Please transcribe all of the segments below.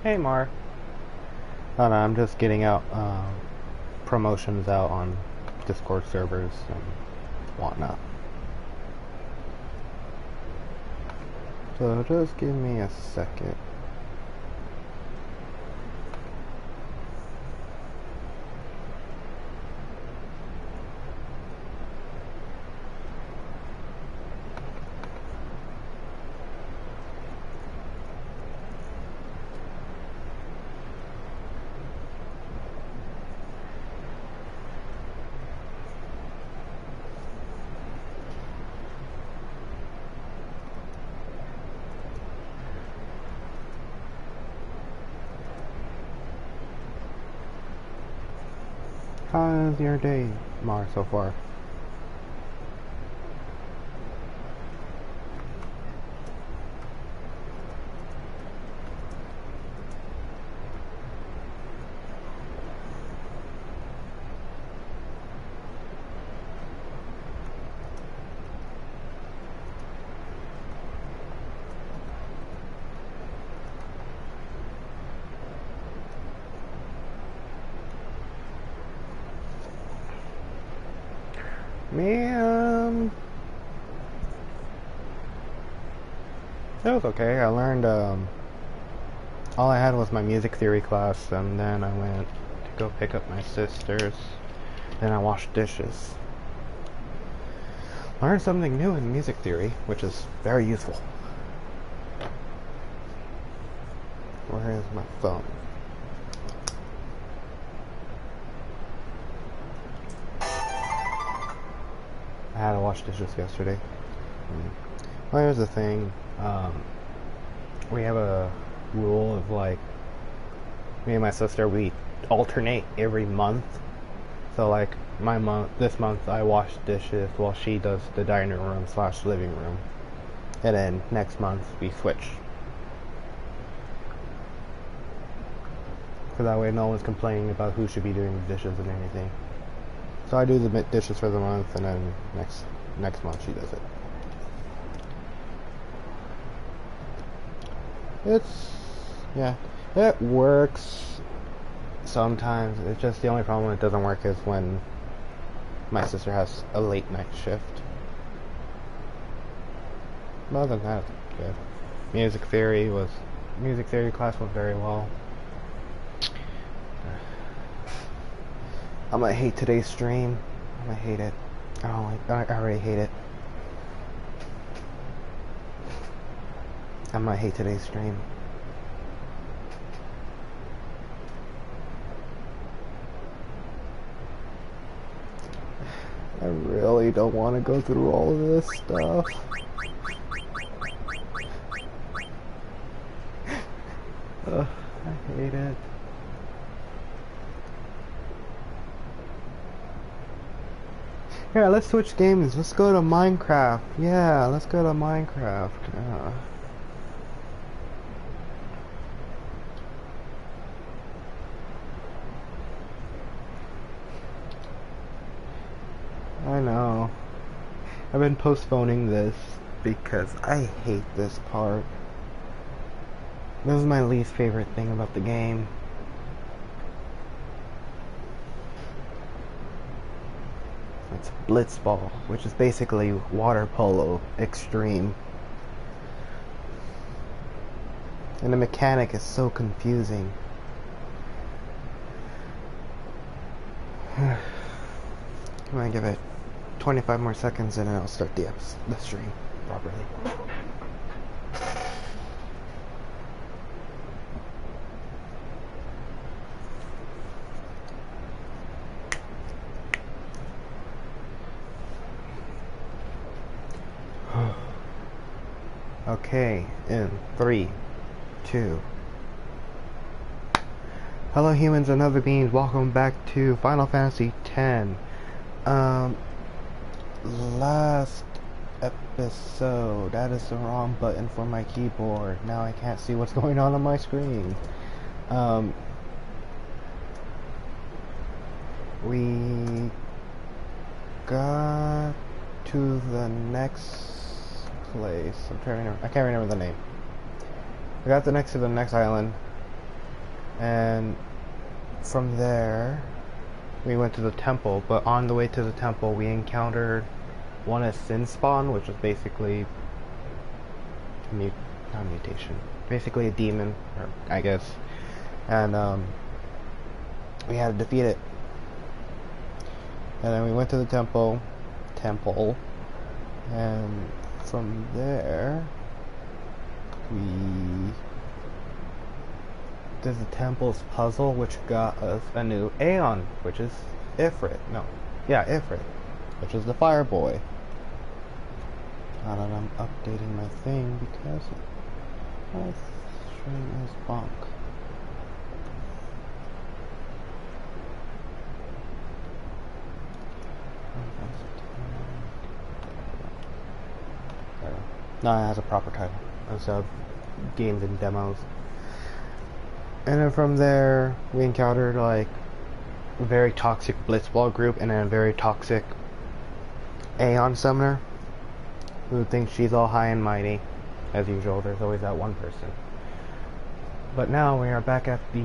Hey Mar. Oh, no, I'm just getting out promotions out on Discord servers and whatnot. So just give me a second. How's your day, Mar, so far? Me, it was okay. I learned, all I had was my music theory class, and then I went to go pick up my sisters. Then I washed dishes. Learned something new in music theory, which is very useful. Where is my phone? I had to wash dishes yesterday. Well, here's the thing. We have a rule of like, me and my sister, we alternate every month. So like this month I wash dishes while she does the dining room / living room. And then next month we switch. So that way no one's complaining about who should be doing the dishes and anything. So I do the dishes for the month, and then next month she does it. Yeah, it works sometimes. It's just the only problem it doesn't work is when my sister has a late night shift. But other than that, it's good. Music theory class went very well. I'm gonna hate today's stream. I'm gonna hate it. I already hate it. I'm gonna hate today's stream. I really don't want to go through all of this stuff. I hate it. Here, let's switch games. Let's go to Minecraft. Yeah, let's go to Minecraft. I know. I've been postponing this because I hate this part. This is my least favorite thing about the game. It's Blitz ball, which is basically water polo extreme. And the mechanic is so confusing. I'm gonna give it 25 more seconds and then I'll start the stream properly. Okay, in 3, 2. Hello humans and other beings, welcome back to Final Fantasy X. Last episode, that is the wrong button for my keyboard. Now I can't see what's going on my screen. We got to the next place. I can't remember the name. We got to the next island, And from there, we went to the temple, but on the way to the temple, we encountered one of Sin Spawn, which is basically not mutation, basically a demon, or I guess, and we had to defeat it. And then we went to the temple, and from there, we did the temple's puzzle, which got us a new Aeon, which is Ifrit. Ifrit, which is the Fire Boy. And I'm updating my thing because my stream is bonk. No, it has a proper title instead of games and demos. And then from there, we encountered like a very toxic Blitzball group and then a very toxic Aeon summoner who thinks she's all high and mighty. As usual, there's always that one person. But now we are back at the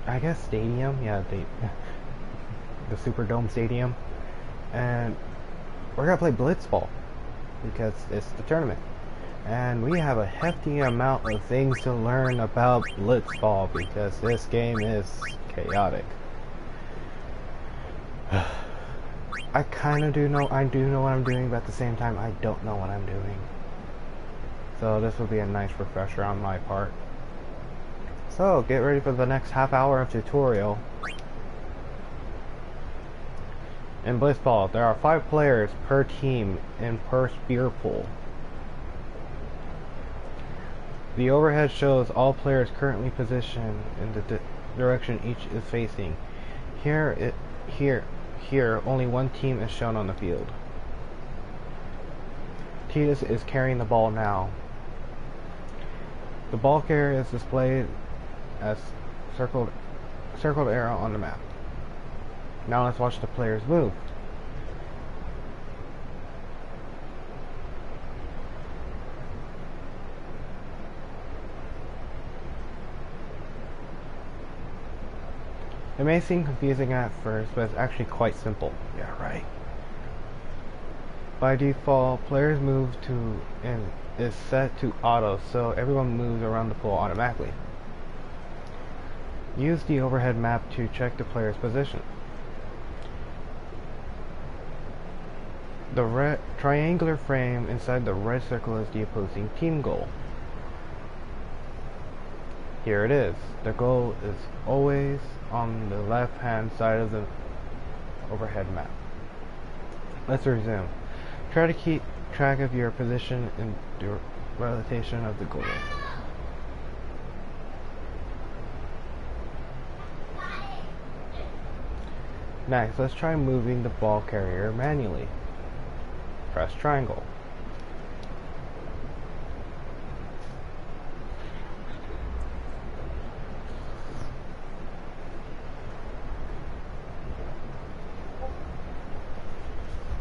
I guess stadium, yeah, the Superdome Stadium, and we're gonna play Blitzball because it's the tournament. And we have a hefty amount of things to learn about Blitzball because this game is chaotic. I do know what I'm doing, but at the same time I don't know what I'm doing. So this will be a nice refresher on my part. So get ready for the next half hour of tutorial. In Blitzball, there are 5 players per team and per spear pool. The overhead shows all players currently positioned in the direction each is facing. Here, only one team is shown on the field. Titus is carrying the ball now. The ball carrier is displayed as circled arrow on the map. Now let's watch the players move. It may seem confusing at first, but it's actually quite simple. Yeah, right. By default, players move to and is set to auto, so everyone moves around the pool automatically. Use the overhead map to check the player's position. The red triangular frame inside the red circle is the opposing team goal. Here it is. The goal is always on the left-hand side of the overhead map. Let's resume. Try to keep track of your position and the rotation of the goal. Next, let's try moving the ball carrier manually. Press triangle.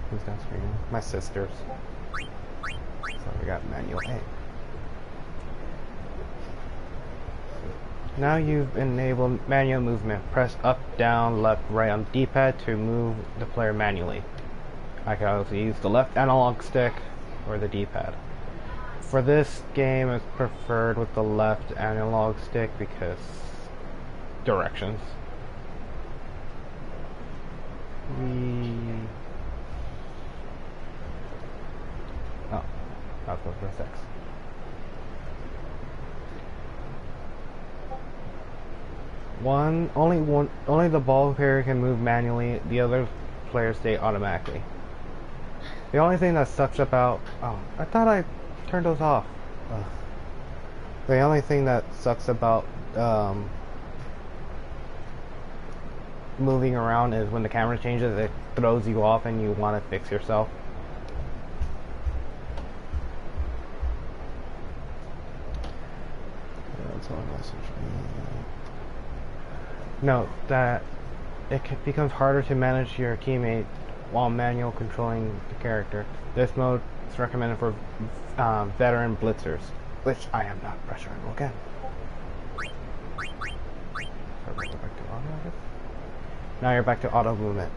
Who's that screaming? My sisters. So we got manual A. Now you've enabled manual movement. Press up, down, left, right on the D-pad to move the player manually. I can also use the left analog stick or the D-pad. For this game, it's preferred with the left analog stick because directions. Oh, that's what press X. Only the ball carrier can move manually. The other players stay automatically. The only thing that sucks about I thought I turned those off. The only thing that sucks about moving around is when the camera changes, it throws you off and you want to fix yourself. Note that it becomes harder to manage your teammate while manual controlling the character. This mode is recommended for veteran blitzers, which I am not pressuring again. Sorry, go back to auto, I guess. Now you're back to auto movement.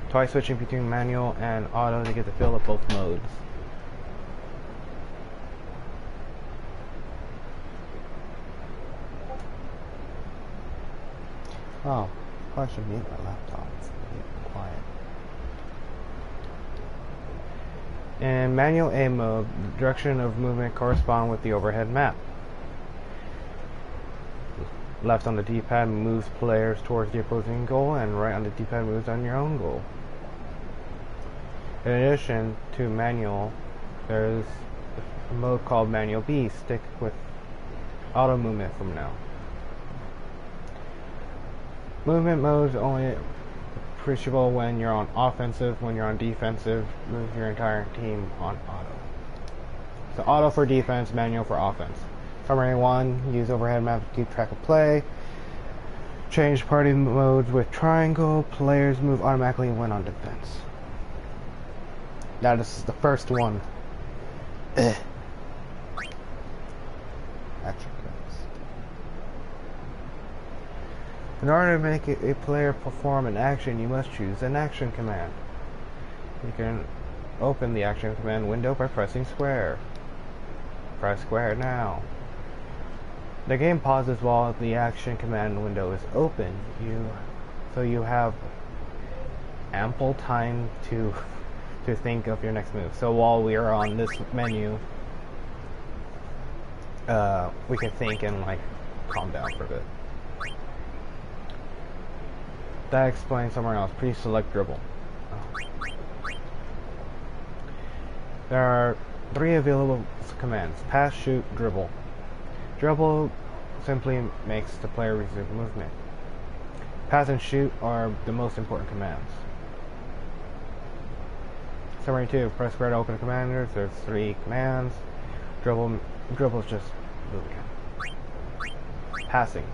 Twice switching between manual and auto to get the feel of both modes. Oh, I should mute my laptop. It's quiet. In manual A mode, the direction of movement corresponds with the overhead map. Left on the D-pad moves players towards the opposing goal, and right on the D-pad moves on your own goal. In addition to manual, there's a mode called manual B. Stick with auto movement from now. Movement mode is only appreciable when you're on offensive. When you're on defensive, move your entire team on auto. So auto for defense, manual for offense. Summary 1, use overhead map to keep track of play. Change party modes with triangle. Players move automatically when on defense. Now this is the first one. Action codes. In order to make a player perform an action, you must choose an action command. You can open the action command window by pressing square. Press square now. The game pauses while the action command window is open. So you have ample time to think of your next move. So while we are on this menu, we can think and like calm down for a bit. That explains somewhere else. Please select dribble. There are 3 available commands: pass, shoot, dribble. Dribble simply makes the player resume movement. Pass and shoot are the most important commands. Summary 2, press square to open the commanders. There's 3 commands. Dribble is just move again. Passing.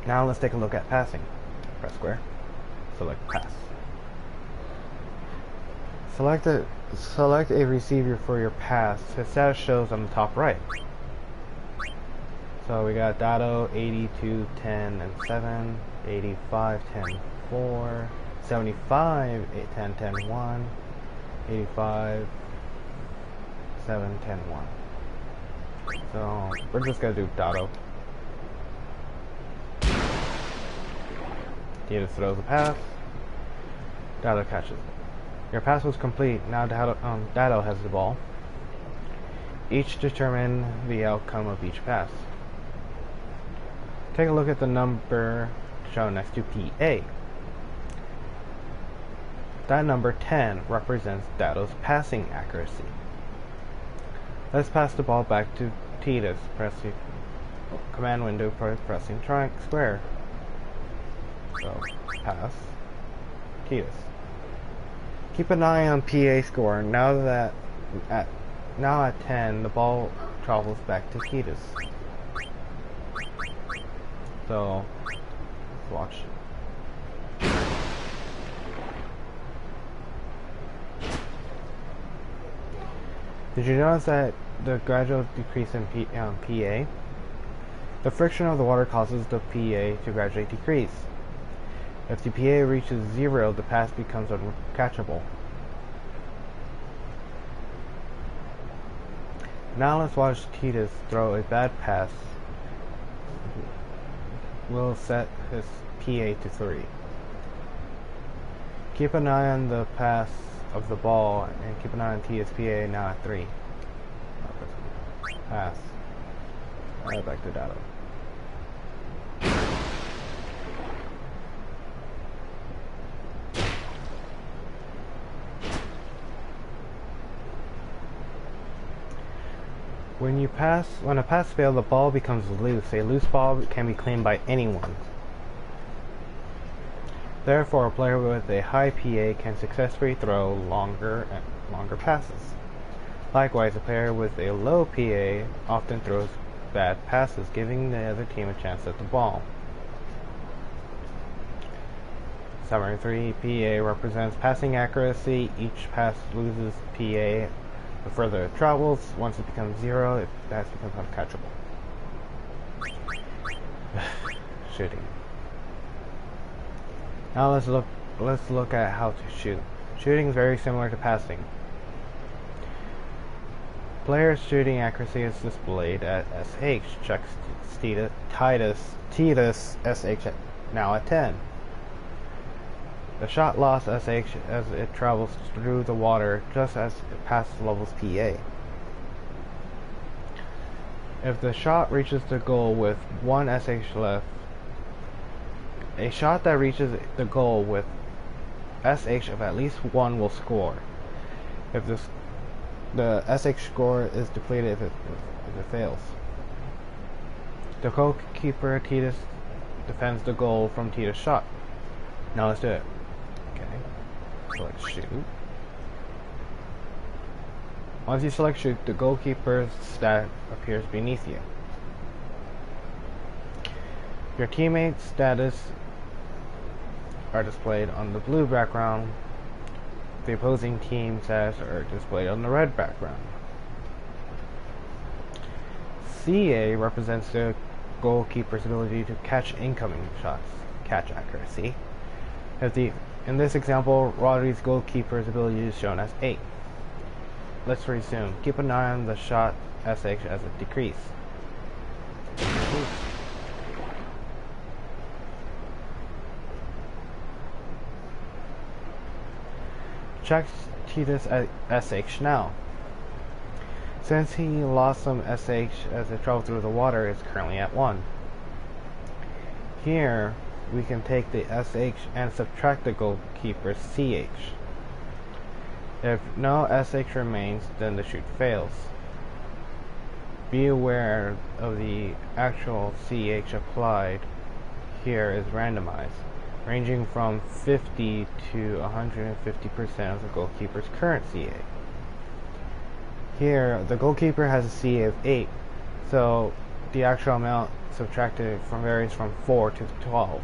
Now let's take a look at passing. Press square. Select pass. Select a receiver for your pass. His status shows on the top right. So we got Dado 82, 10, and 7, 85, 10, 4, 75, 8, 10, 10, 1, 85, 7, 10, 1. So we're just gonna do Dado. He just throws a pass. Dado catches it. Your pass was complete. Now Dado has the ball. Each determine the outcome of each pass. Take a look at the number shown next to PA. That number 10 represents Dado's passing accuracy. Let's pass the ball back to Titus. Press the command window by pressing square. So, pass. Titus. Keep an eye on PA score. Now at 10, the ball travels back to Titus. So, let's watch. Did you notice that the gradual decrease in PA? The friction of the water causes the PA to gradually decrease. If the PA reaches 0, the pass becomes uncatchable. Now let's watch Titus throw a bad pass. We'll set his PA to 3. Keep an eye on the pass of the ball and keep an eye on Titus' PA now at 3. Pass. Alright, back to Dado. When a pass fails, the ball becomes loose. A loose ball can be claimed by anyone. Therefore, a player with a high PA can successfully throw longer passes. Likewise, a player with a low PA often throws bad passes, giving the other team a chance at the ball. Summary 3, PA represents passing accuracy. Each pass loses PA The further it travels, once it becomes 0, that becomes uncatchable. Shooting. Now let's look at how to shoot. Shooting is very similar to passing. Player's shooting accuracy is displayed at SH. Check Titus SH now at 10. The shot lost SH as it travels through the water just as it passes levels PA. If the shot reaches the goal with 1 SH left, a shot that reaches the goal with SH of at least 1 will score. If the SH score is depleted if it fails. The goalkeeper Titus defends the goal from Titus' shot. Now let's do it. Okay. Select shoot. Once you select shoot, the goalkeeper's stat appears beneath you. Your teammates' status are displayed on the blue background. The opposing team stats are displayed on the red background. CA represents the goalkeeper's ability to catch incoming shots, catch accuracy. In this example, Rodri's goalkeeper's ability is shown as 8. Let's resume. Keep an eye on the shot SH as it decreases. Check Titus SH now. Since he lost some SH as it traveled through the water, it's currently at 1. Here, we can take the SH and subtract the goalkeeper's CH. If no SH remains, then the shoot fails. Be aware of the actual CH applied here is randomized, ranging from 50 to 150% of the goalkeeper's current CA. Here, the goalkeeper has a CA of 8, so the actual amount subtracted varies from 4 to 12.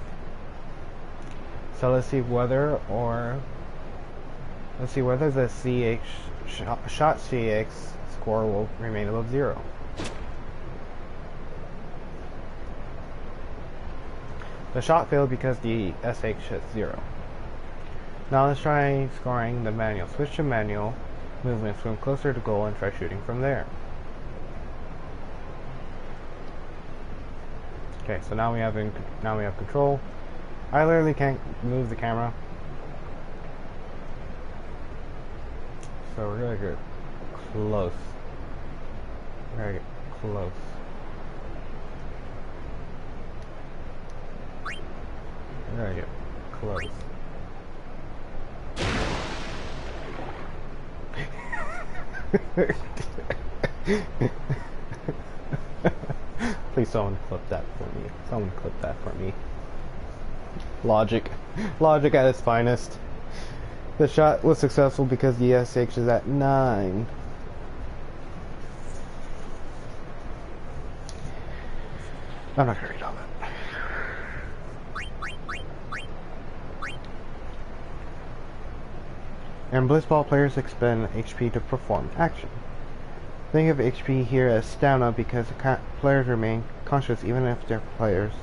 So let's see whether the shot CX score will remain above 0. The shot failed because the SH hit 0. Now let's try scoring the manual. Switch to manual, movement, swim closer to goal, and try shooting from there. Okay, so now we have control. I literally can't move the camera, so we're gonna get close. We're gonna get close. We're gonna get close. Please someone clip that for me. Someone clip that for me. Logic at its finest. The shot was successful because the SH is at 9. I'm not gonna read all that. And Blitzball players expend HP to perform action. Think of HP here as stamina because players remain conscious even if their players'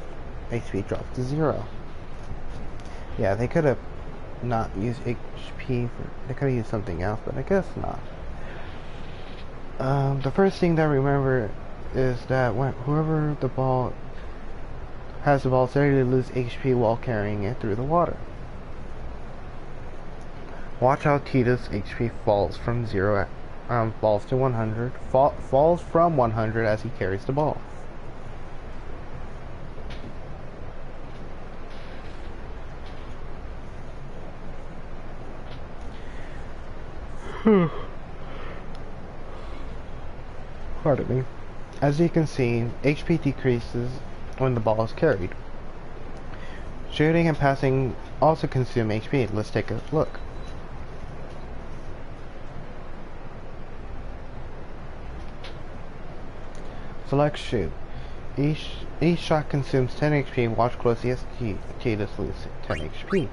HP drops to 0. Yeah, they could have not used HP they could have used something else, but I guess not. The first thing that remember is that whoever the ball has the ball steadily lose HP while carrying it through the water. Watch how Titus' HP falls from 0 falls to 100, falls from 100 as he carries the ball. Pardon me. As you can see, HP decreases when the ball is carried. Shooting and passing also consume HP. Let's take a look. Select shoot. Each shot consumes 10 HP. Watch closely as Titus loses 10 HP.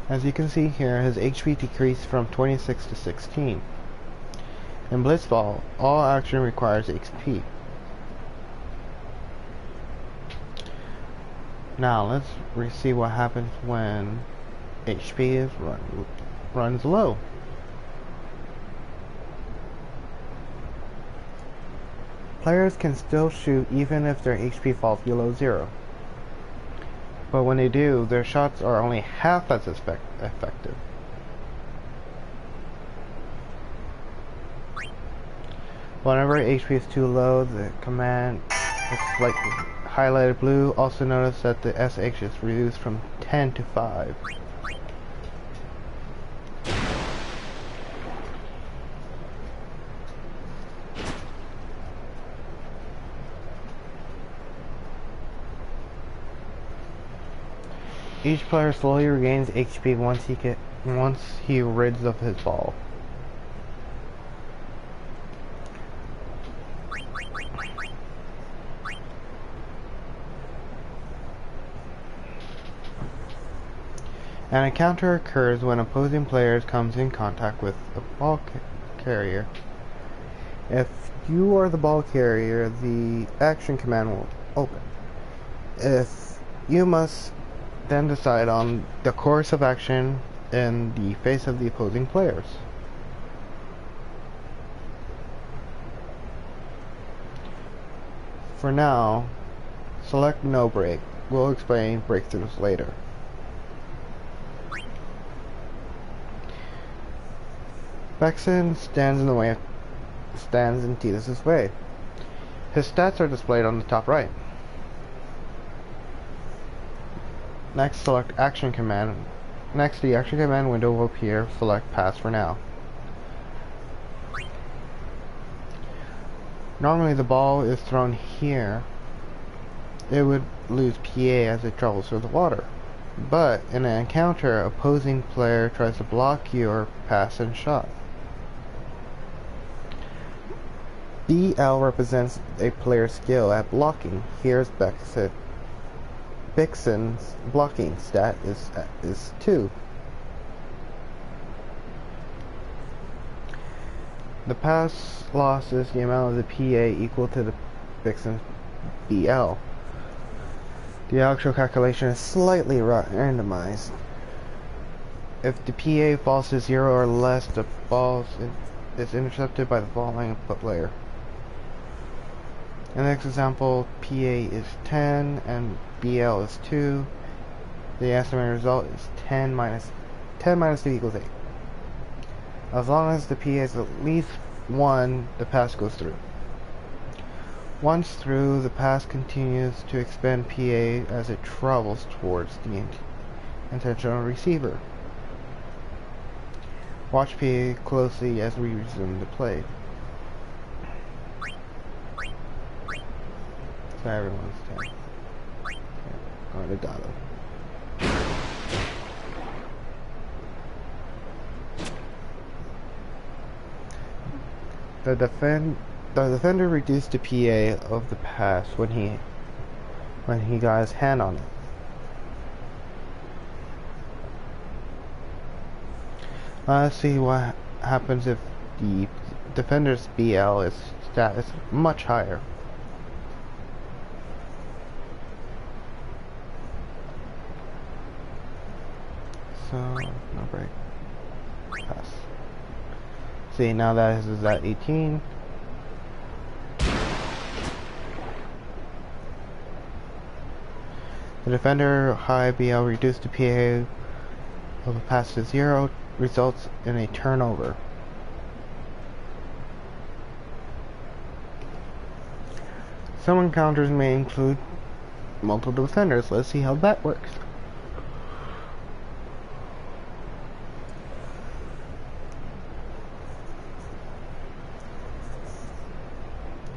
As you can see here, his HP decreased from 26 to 16. In Blitzball, all action requires HP. Now let's see what happens when HP runs low. Players can still shoot even if their HP falls below 0. But when they do, their shots are only half as effective. Whenever HP is too low, the command is slightly highlighted blue. Also notice that the SH is reduced from 10 to 5. Each player slowly regains HP once he rids of his ball. An encounter occurs when opposing players comes in contact with a ball carrier. If you are the ball carrier, the action command will open. If you must then decide on the course of action in the face of the opposing players. For now, select no break. We'll explain breakthroughs later. Vexen stands in Tidus' way. His stats are displayed on the top right. Next, select action command. Next, the action command window will appear. Select pass for now. Normally the ball is thrown here. It would lose PA as it travels through the water. But in an encounter, opposing player tries to block your pass and shot. BL represents a player's skill at blocking. Here's Vixen's blocking stat is 2. The pass loss is the amount of the PA equal to the Vixen's BL. The actual calculation is slightly randomized. If the PA falls to 0 or less, the ball is intercepted by the following player. In the next example, PA is 10 and BL is 2. The estimated result is 10 minus 2 equals 8. As long as the PA is at least 1, the pass goes through. Once through, the pass continues to expend PA as it travels towards the intentional receiver. Watch PA closely as we resume the play. So everyone's 10. Going to Dado. The defender reduced the PA of the pass when he got his hand on it. Let's see what happens if the defender's BL is much higher. So, no break. Pass. See, now that is at 18. The defender high BL reduced the PA of a pass to 0 results in a turnover. Some encounters may include multiple defenders. Let's see how that works.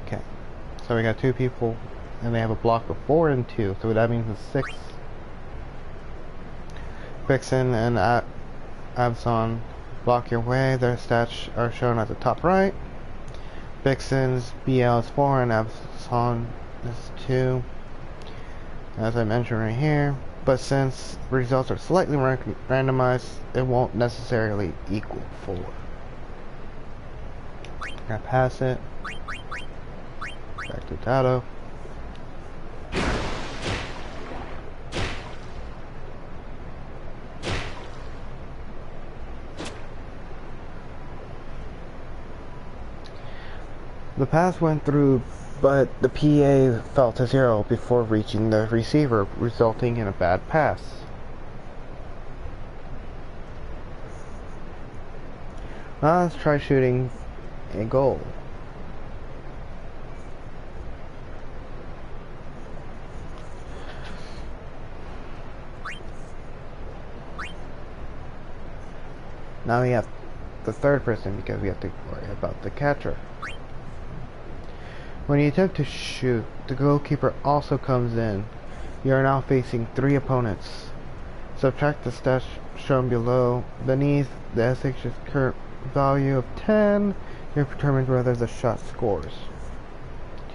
Okay, so we got 2 people and they have a block of 4 and 2, so that means it's 6. Vixen and Abson block your way. Their stats are shown at the top right. Vixen's BL is 4 and Abson is 2. As I mentioned right here, but since results are slightly randomized, it won't necessarily equal 4. I pass it. Back to Tato. The pass went through, but the PA fell to 0 before reaching the receiver, resulting in a bad pass. Now let's try shooting a goal. Now we have the third person because we have to worry about the catcher. When you attempt to shoot, the goalkeeper also comes in. You are now facing 3 opponents. Subtract the stats shown below. Beneath the SH's current value of 10, you determine whether the shot scores.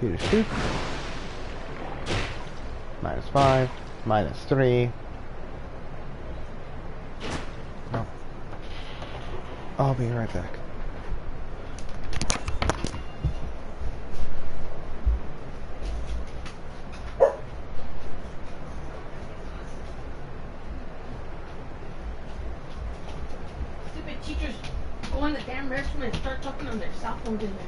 2 to shoot. -5. -3. Oh. I'll be right back. Teachers go in the damn restroom and start talking on their cell phones in there.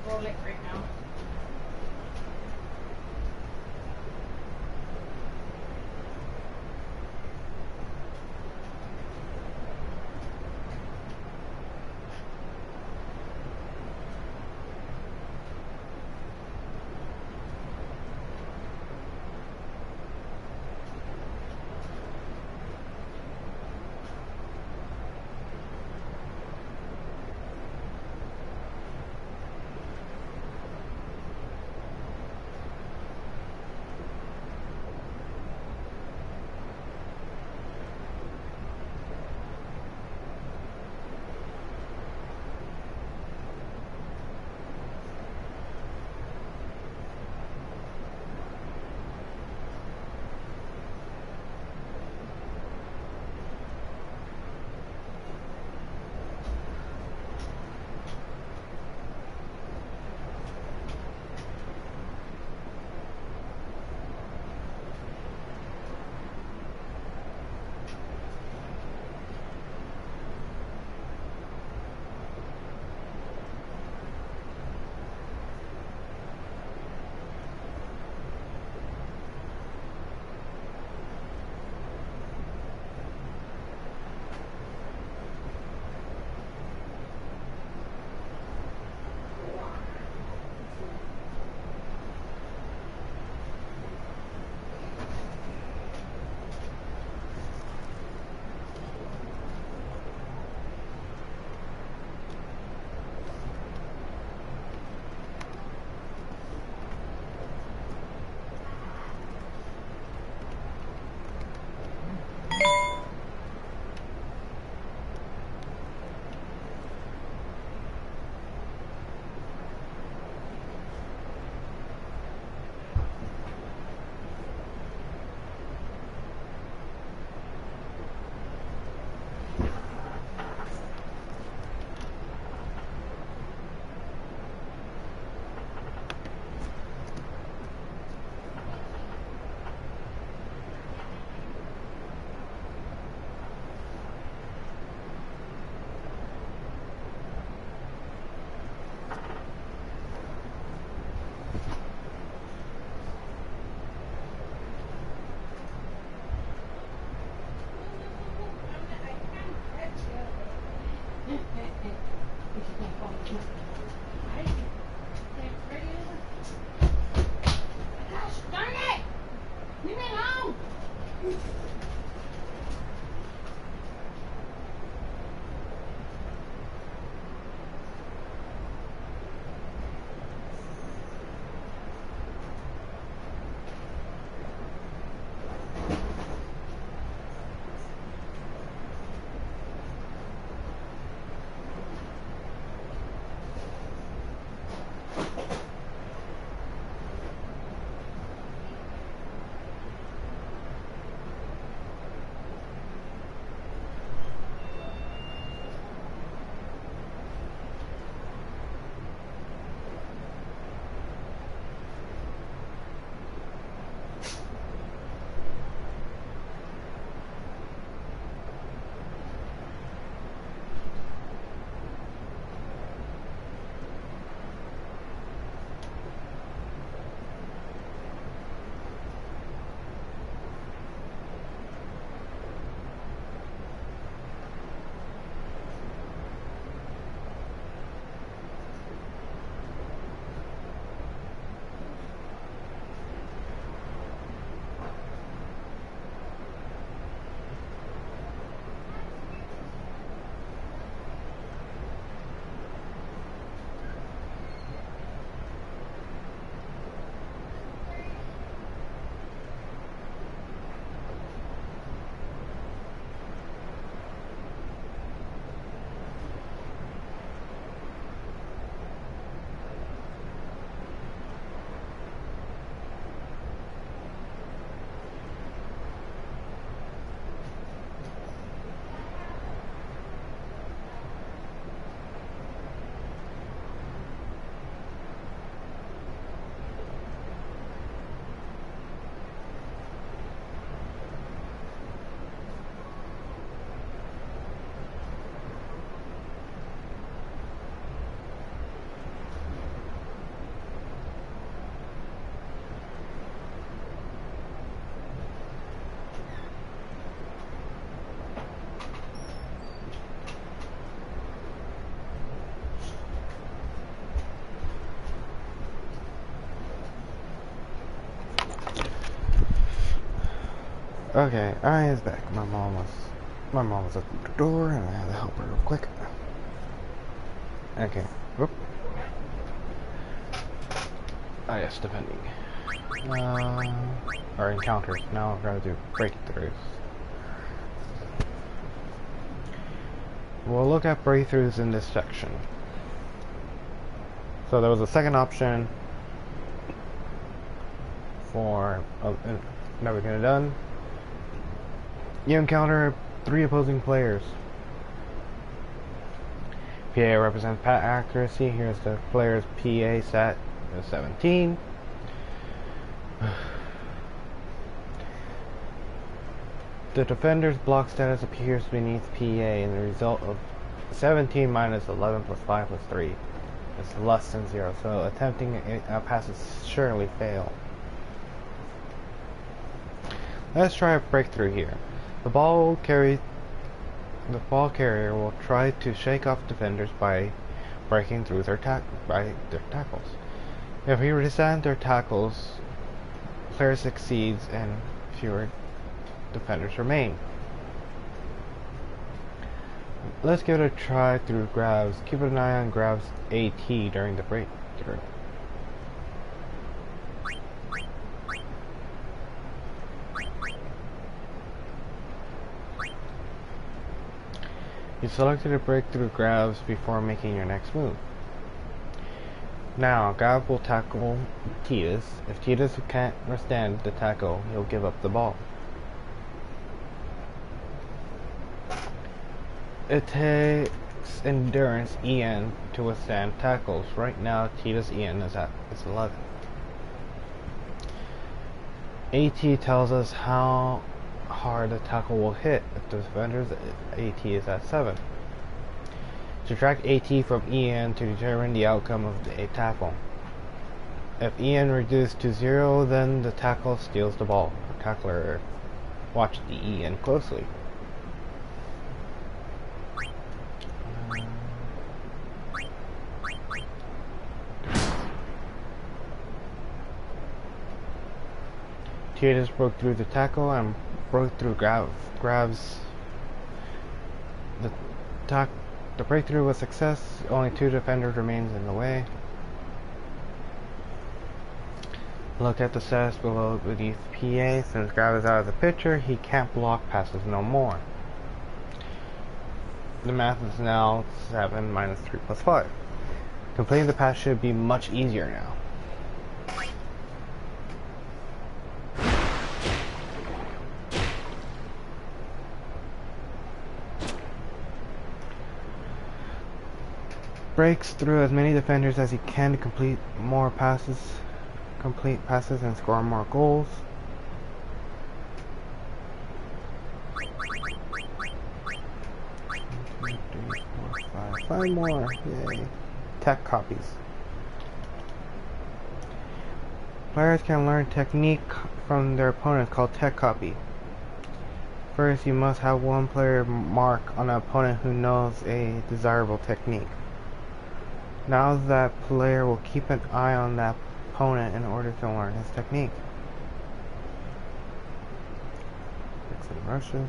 Roll it right now. This is gonna fall apart. Right? Okay, ready? Gosh darn it! Leave me alone! Okay, I is back. My mom was at the door and I had to help her real quick. Okay. Whoop. Ah yes, defending. Or encounters. Now we're gonna do breakthroughs. We'll look at breakthroughs in this section. So there was a second option for never gonna done. You encounter 3 opposing players. PA represents pat accuracy. Here's the player's PA set is 17. The defender's block status appears beneath PA, and the result of 17 minus 11 plus 5 plus 3 is less than 0. So attempting a pass is surely fail. Let's try a breakthrough here. The ball carrier will try to shake off defenders by breaking through their tackles. If he resents their tackles, player succeeds and fewer defenders remain. Let's give it a try through grabs. Keep an eye on grabs AT during the breakthrough. You selected a breakthrough grabs before making your next move. Now, Gav will tackle Titus. If Titus can't withstand the tackle, he'll give up the ball. It takes endurance EN to withstand tackles. Right now, Titus EN is 11. AT tells us how hard the tackle will hit if the defender's AT is at 7. Subtract AT from EN to determine the outcome of the tackle. If EN reduced to 0, then the tackle steals the ball. The tackler watch the EN closely. Kiedis broke through the tackle and broke through grabs. The breakthrough was success. Only 2 defenders remains in the way. Look at the stats below beneath PA. Since Grab is out of the picture, he can't block passes no more. The math is now 7 minus 3 plus 5. Completing the pass should be much easier now. Breaks through as many defenders as he can to complete passes and score more goals. Five more, yay. Tech copies. Players can learn technique from their opponents called tech copy. First, you must have one player mark on an opponent who knows a desirable technique. Now that player will keep an eye on that opponent in order to learn his technique. Fix and rushes.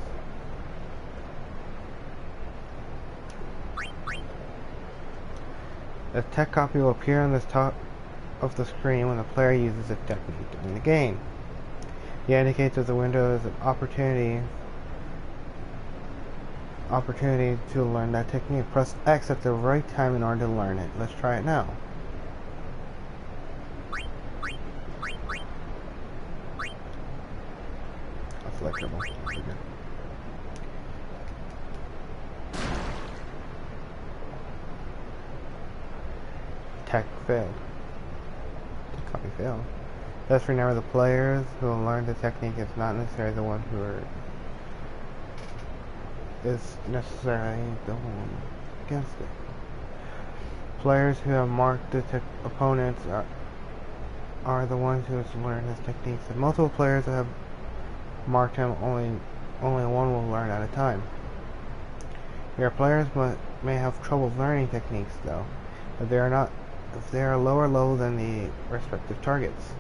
A tech copy will appear on the top of the screen when the player uses a technique during the game. It indicates that the window is an opportunity to learn that technique. Press X at the right time in order to learn it. Let's try it now. That's electrical. Tech failed. Tech copy failed. Just remember, the players who will learn the technique is not necessarily the one against it. Players who have marked the opponents are the ones who have learned his techniques. If multiple players have marked him, only one will learn at a time. Your players may have trouble learning techniques though, if they are lower level than the respective targets.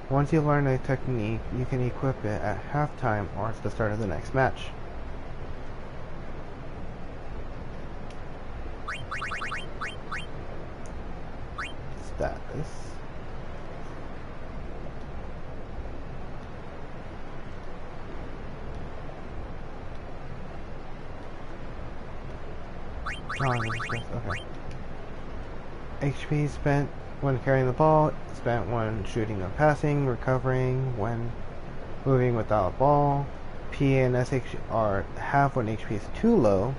Once you learn a technique, you can equip it at halftime or at the start of the next match. Status. Okay. HP spent when carrying the ball, spent when shooting or passing, recovering when moving without a ball. PA and SH are half when HP is too low.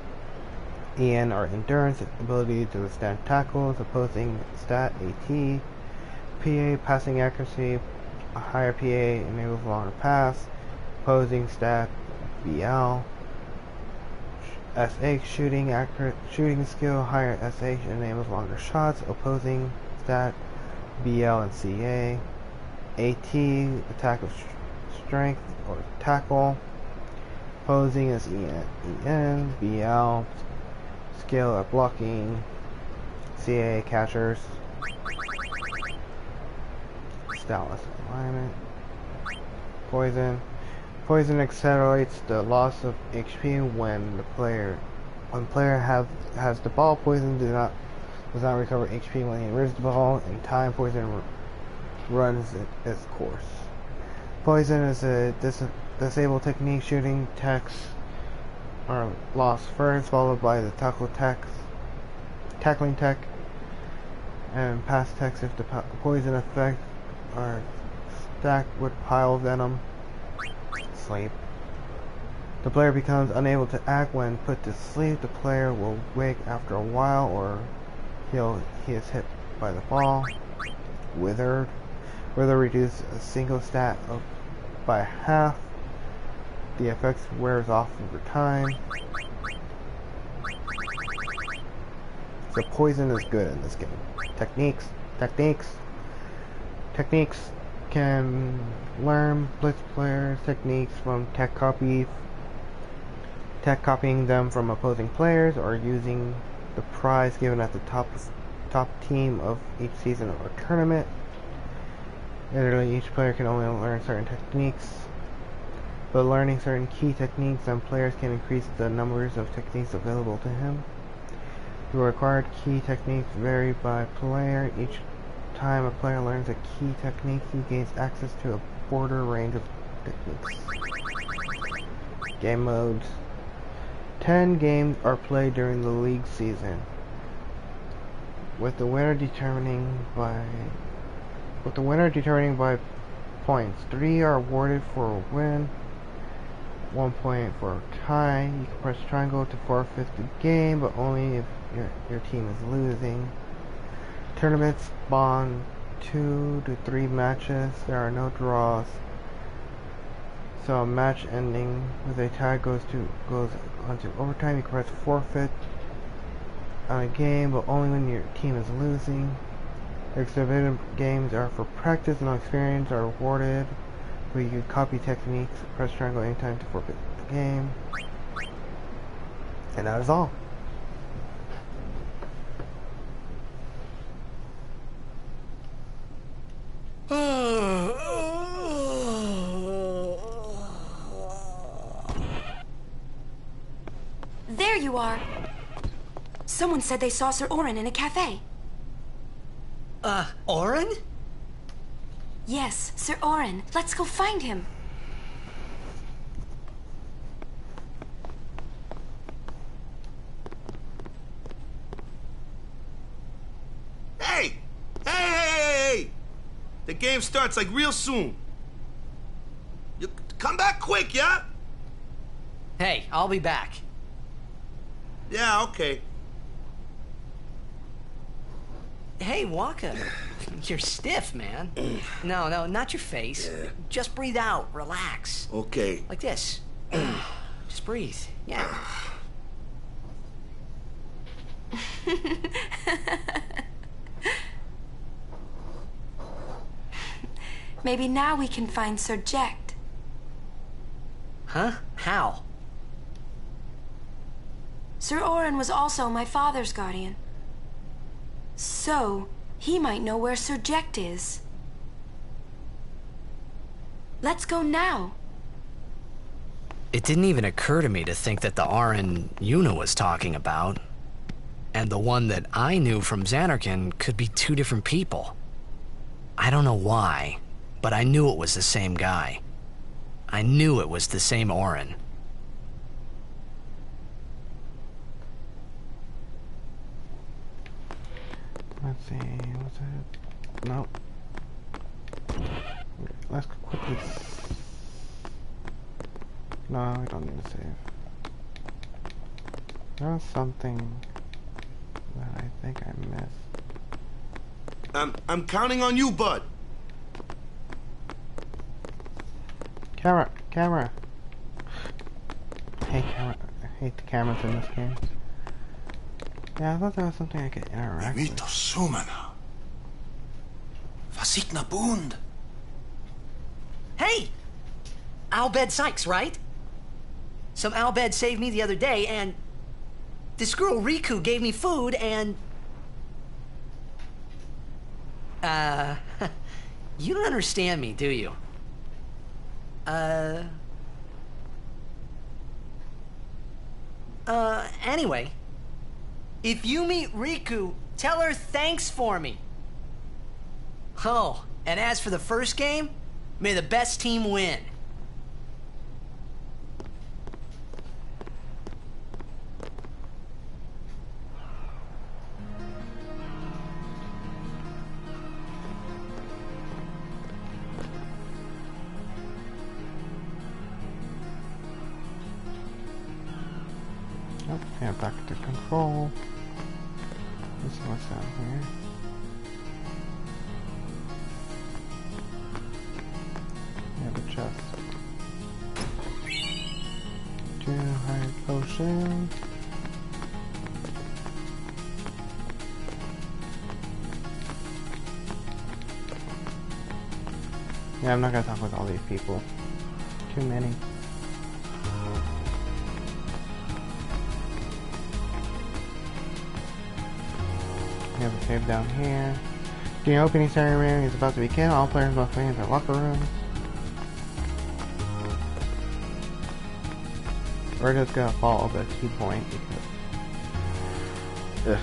EN are endurance, ability to withstand tackles, opposing stat AT. PA passing accuracy, a higher PA enables longer pass, opposing stat BL. SH shooting skill, higher SH enables longer shots, opposing stat BL and CA. AT attack of strength or tackle, opposing is EN. BL skill at blocking, CA catchers. Stylus alignment. Poison accelerates the loss of HP when player has the ball. Poison does not recover HP when he removes the ball. In time, poison runs its course. Poison is a disable technique. Shooting techs are lost first, followed by the tackling tech, and pass techs if the poison effects are stacked with pile venom. Sleep. The player becomes unable to act when put to sleep. The player will wake after a while, or he is hit by the ball. Wither reduce a single stat by half. The effects wears off over time. So poison is good in this game. Techniques can learn Blitz players' techniques from tech copying them from opposing players, or using the prize given at the top team of each season or tournament. Literally, each player can only learn certain techniques, but learning certain key techniques on players can increase the numbers of techniques available to him. The required key techniques vary by player. Each time a player learns a key technique, he gains access to a broader range of techniques. Game modes. 10 games are played during the league season, with the winner determining by points. 3 are awarded for a win, 1 point for a tie. You can press triangle to forfeit the game, but only if your team is losing. Tournaments spawn 2 to 3 matches. There are no draws. So a match ending with a tie goes on to overtime. You can press forfeit on a game, but only when your team is losing. Exhibited games are for practice, no experience are awarded. But you can copy techniques. Press triangle anytime to forfeit the game. And that is all. There you are. Someone said they saw Sir Orin in a cafe. Orin? Yes, Sir Orin. Let's go find him. Hey! Hey! The game starts like real soon. You come back quick, yeah? Hey, I'll be back. Yeah, okay. Hey, Waka. You're stiff, man. No, not your face. Just breathe out. Relax. Okay. Like this. Just breathe. Yeah. Maybe now we can find Sir Jekt. Huh? How? Sir Orin was also my father's guardian. So, he might know where Sir Jekt is. Let's go now. It didn't even occur to me to think that the Orin Yuna was talking about and the one that I knew from Xanarkand could be two different people. I don't know why, but I knew it was the same guy. I knew it was the same Orin. Let's see, what's it? Nope. Let's quickly. No, we don't need to save. There was something that I think I missed. I'm counting on you, bud. Camera! Hey, camera. I hate the cameras in this game. Yeah, I thought there was something I could interact with. Sumana. Fasikna Bund. Hey! Albed Sykes, right? Some Albed saved me the other day, and this girl Riku gave me food, and... you don't understand me, do you? Anyway, if you meet Riku, tell her thanks for me. Oh, and as for the first game, may the best team win. Oh, yeah, back to control. Let's see what's down here. Yeah, the chest. 2 high potions. Yeah, I'm not gonna talk with all these people. Too many. We have a cave down here. The opening ceremony is about to begin. All players must wait in their locker rooms. We're just gonna follow the key point because. Ugh.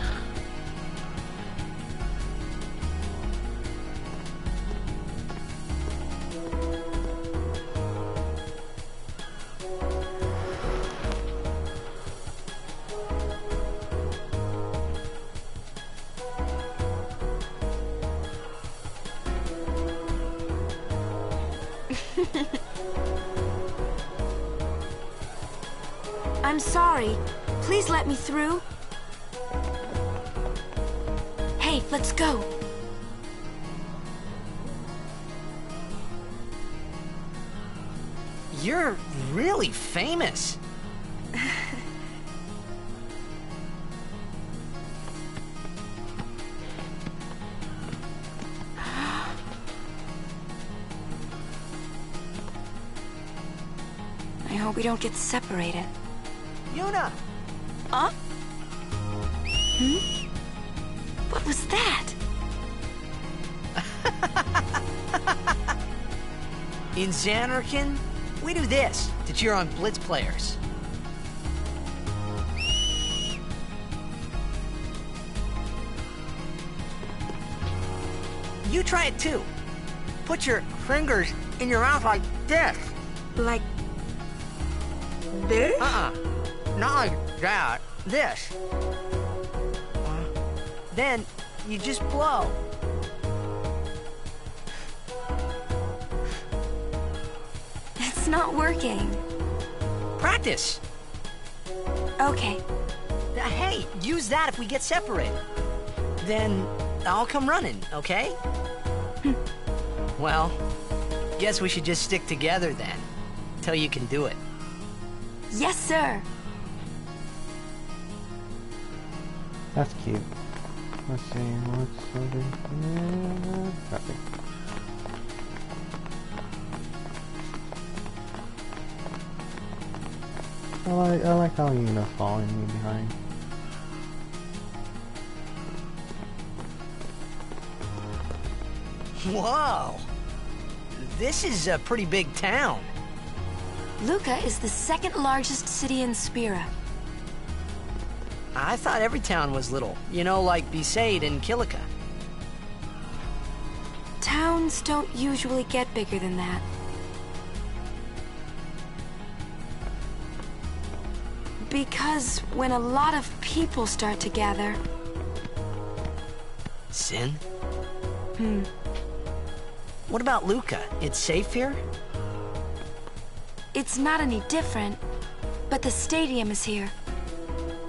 I'm sorry. Please let me through. Hey, let's go. You're really famous. I hope we don't get separated. Yuna! Huh? Hmm? What was that? In Xanarkin, we do this to cheer on Blitz players. You try it too. Put your fingers in your mouth like this. Like this? Not like that. This. Then you just blow. It's not working. Practice. Okay. Hey, use that if we get separated. Then I'll come running, okay? Well, guess we should just stick together then, till you can do it. Yes, sir. That's cute. Let's see what's over here. Nothing. I like how Yuna's following me behind. Whoa! This is a pretty big town. Luca is the second largest city in Spira. I thought every town was little. You know, like Besaid and Kilika. Towns don't usually get bigger than that. Because when a lot of people start to gather... Sin? What about Luca? It's safe here? It's not any different, but the stadium is here.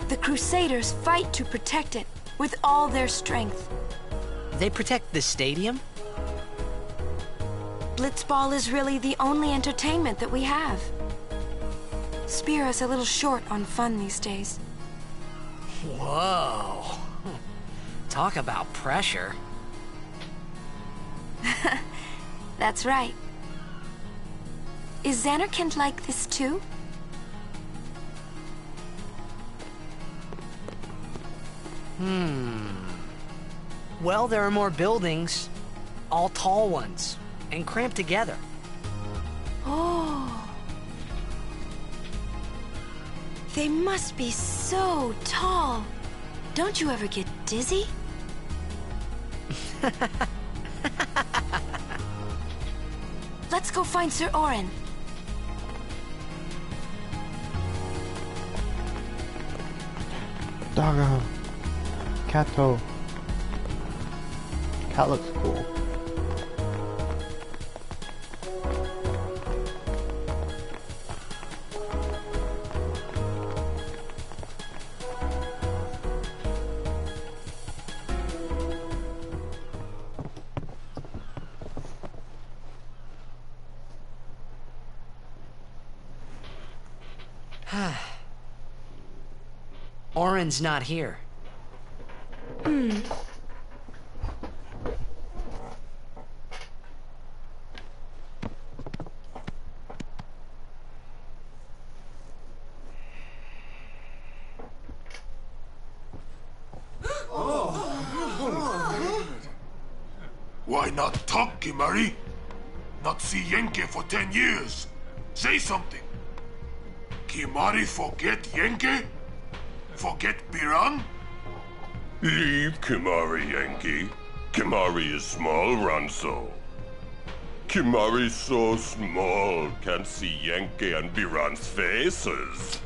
The Crusaders fight to protect it with all their strength. They protect the stadium? Blitzball is really the only entertainment that we have. Spira's a little short on fun these days. Whoa. Talk about pressure. That's right. Is Xanarkand like this too? Well, there are more buildings. All tall ones. And cramped together. Oh. They must be so tall. Don't you ever get dizzy? Let's go find Sir Orin. Doggo. Cato. Cat looks cool. Orin's not here. Why not talk, Kimari? Not see Yenke for 10 years. Say something. Kimari forget Yenke? Forget Biran? Leave Kimari, Yankee. Kimari is small, Ranso. Kimari's so small, can't see Yankee and Biran's faces.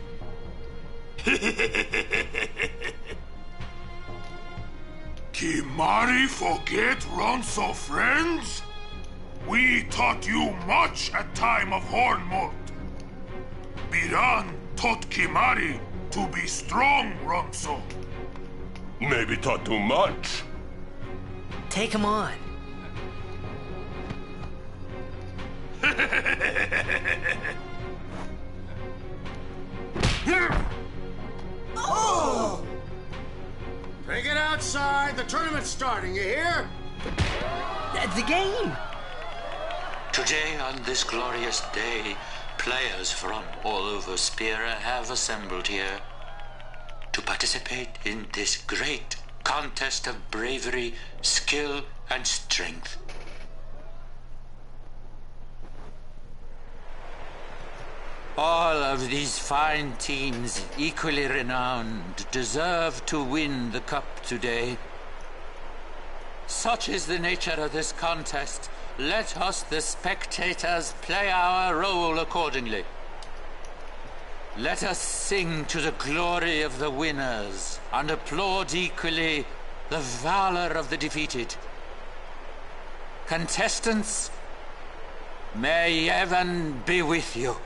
Kimari forget Ronso friends? We taught you much at time of Hornmold. Biran taught Kimari to be strong, Ronso. Maybe taught too much. Take him on. Oh! Bring it outside. The tournament's starting, you hear? The game! Today, on this glorious day, players from all over Spira have assembled here to participate in this great contest of bravery, skill, and strength. All of these fine teams, equally renowned, deserve to win the cup today. Such is the nature of this contest. Let us, the spectators, play our role accordingly. Let us sing to the glory of the winners and applaud equally the valor of the defeated. Contestants, may heaven be with you.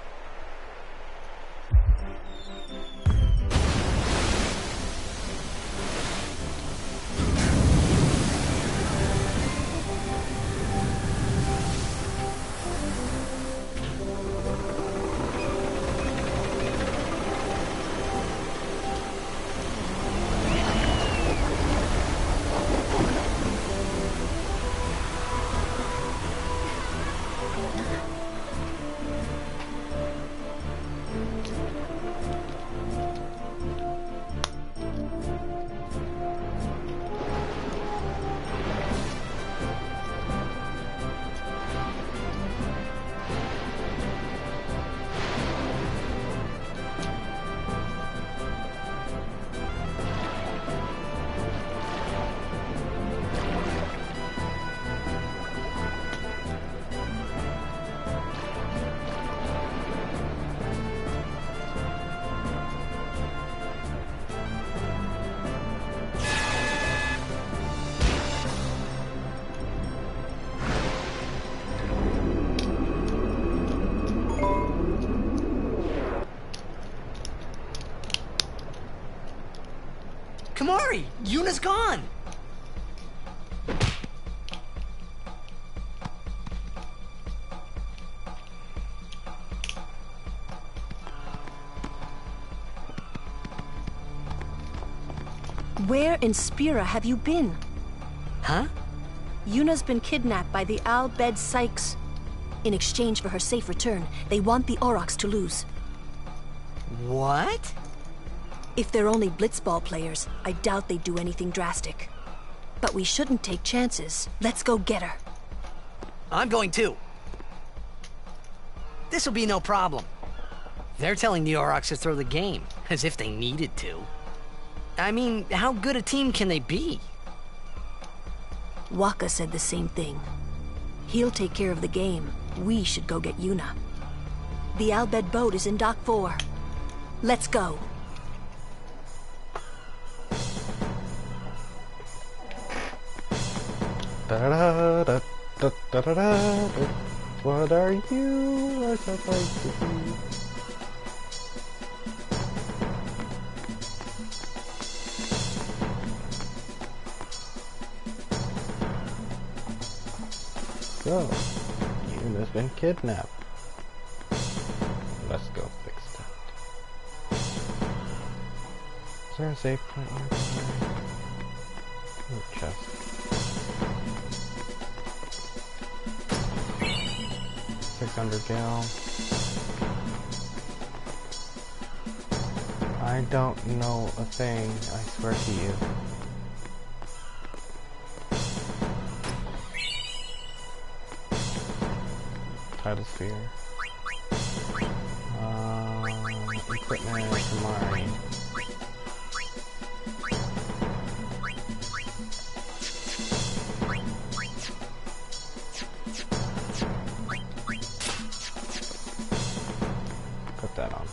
Kamari! Yuna's gone! Where in Spira have you been? Huh? Yuna's been kidnapped by the Al Bed Sykes. In exchange for her safe return, they want the Aurochs to lose. What? If they're only blitzball players, I doubt they'd do anything drastic. But we shouldn't take chances. Let's go get her. I'm going too. This'll be no problem. They're telling the Aurochs to throw the game, as if they needed to. I mean, how good a team can they be? Waka said the same thing. He'll take care of the game. We should go get Yuna. The Al Bed boat is in Dock 4. Let's go. What are you? I just like to be. So, Yuna's been kidnapped. Let's go fix that. Is there a safe point here? Ooh, chest. $600 I don't know a thing, I swear to you. Tidal Sphere. Equipment, Kamari. Put that on.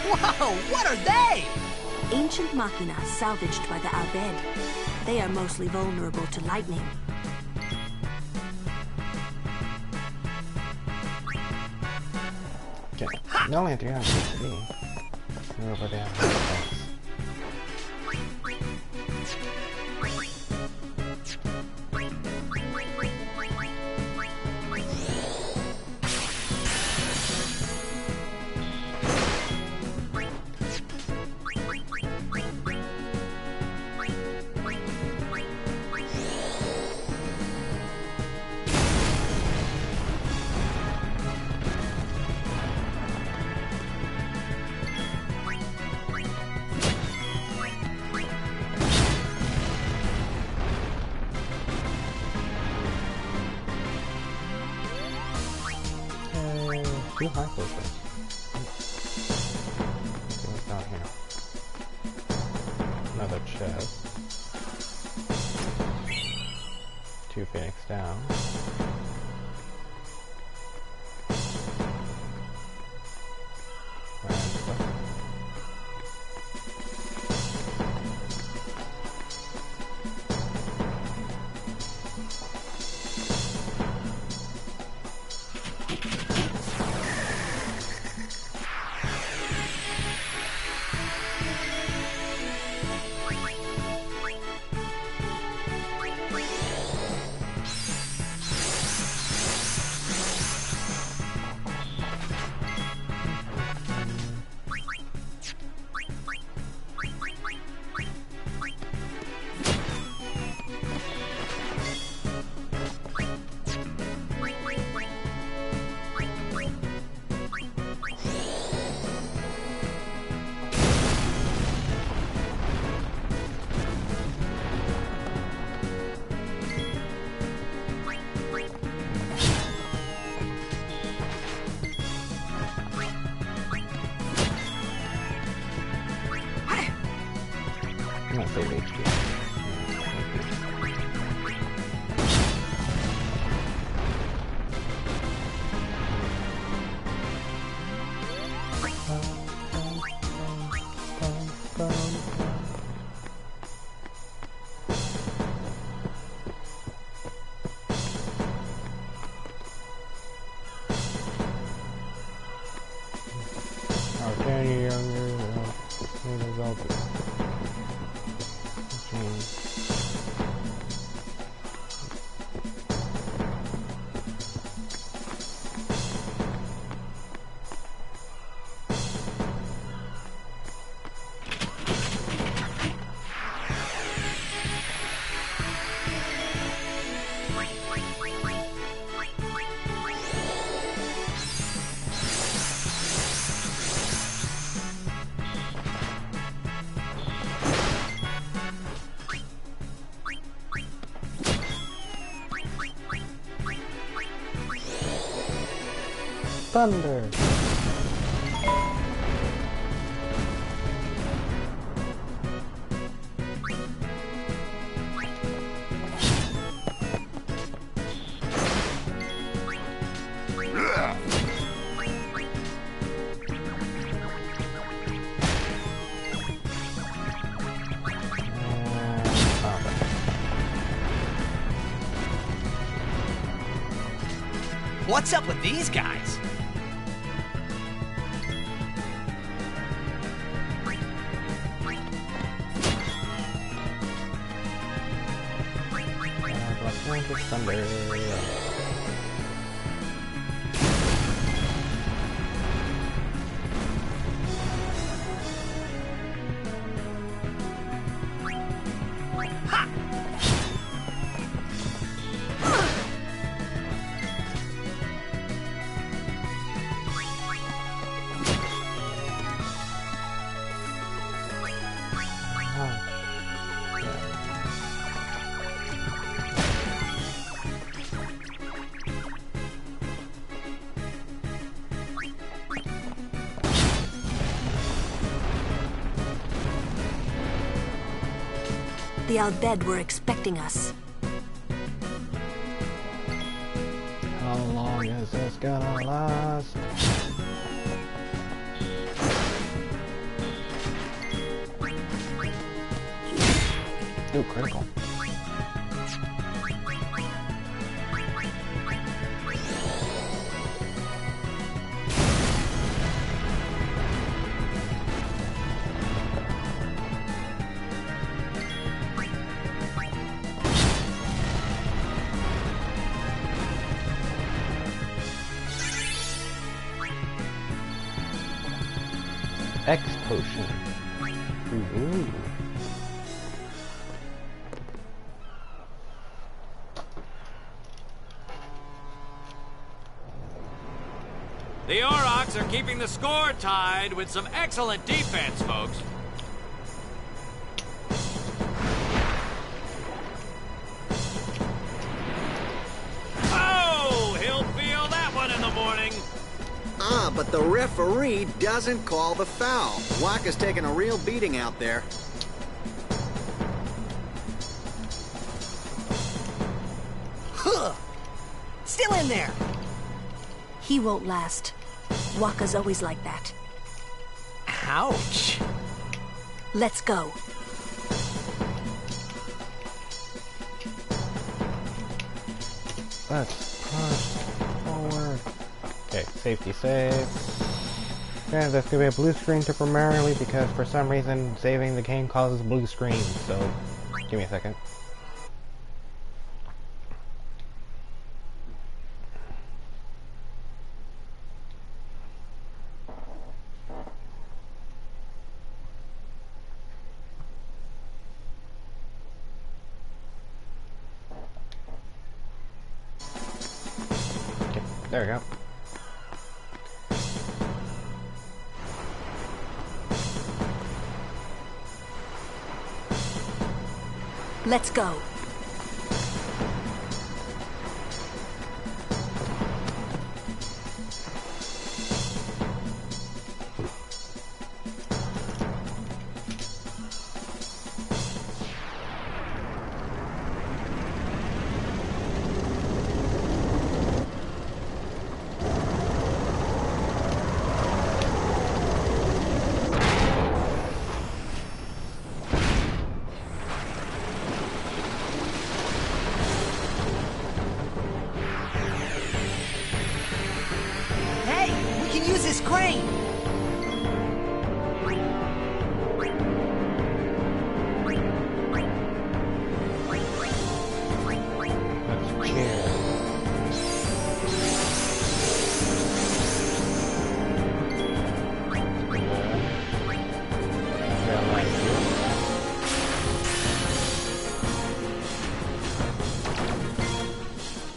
Whoa, what are they? Ancient machina salvaged by the Albed. They are mostly vulnerable to lightning. Okay. No, Auntie, I have to be. Over there. Too high for this. What's down here? Another chest. 2 Phoenix down. I'm gonna save HP. Any younger, thunder. What's up with these guys? Thunder. The Albed were expecting us. How long is this gonna last? Ooh, critical. X potion. Ooh. The Aurochs are keeping the score tied with some excellent defense, folks. Oh, he'll feel that one in the morning. Ah, but the referee doesn't call the foul. Waka's taking a real beating out there. Huh! Still in there! He won't last. Waka's always like that. Ouch! Let's go. Let's push forward. Okay, safety save. Yeah, there's gonna be a blue screen temporarily because for some reason saving the game causes a blue screen, so give me a second. Okay, there we go. Let's go. Hey, we can use this crane! Let's cheer.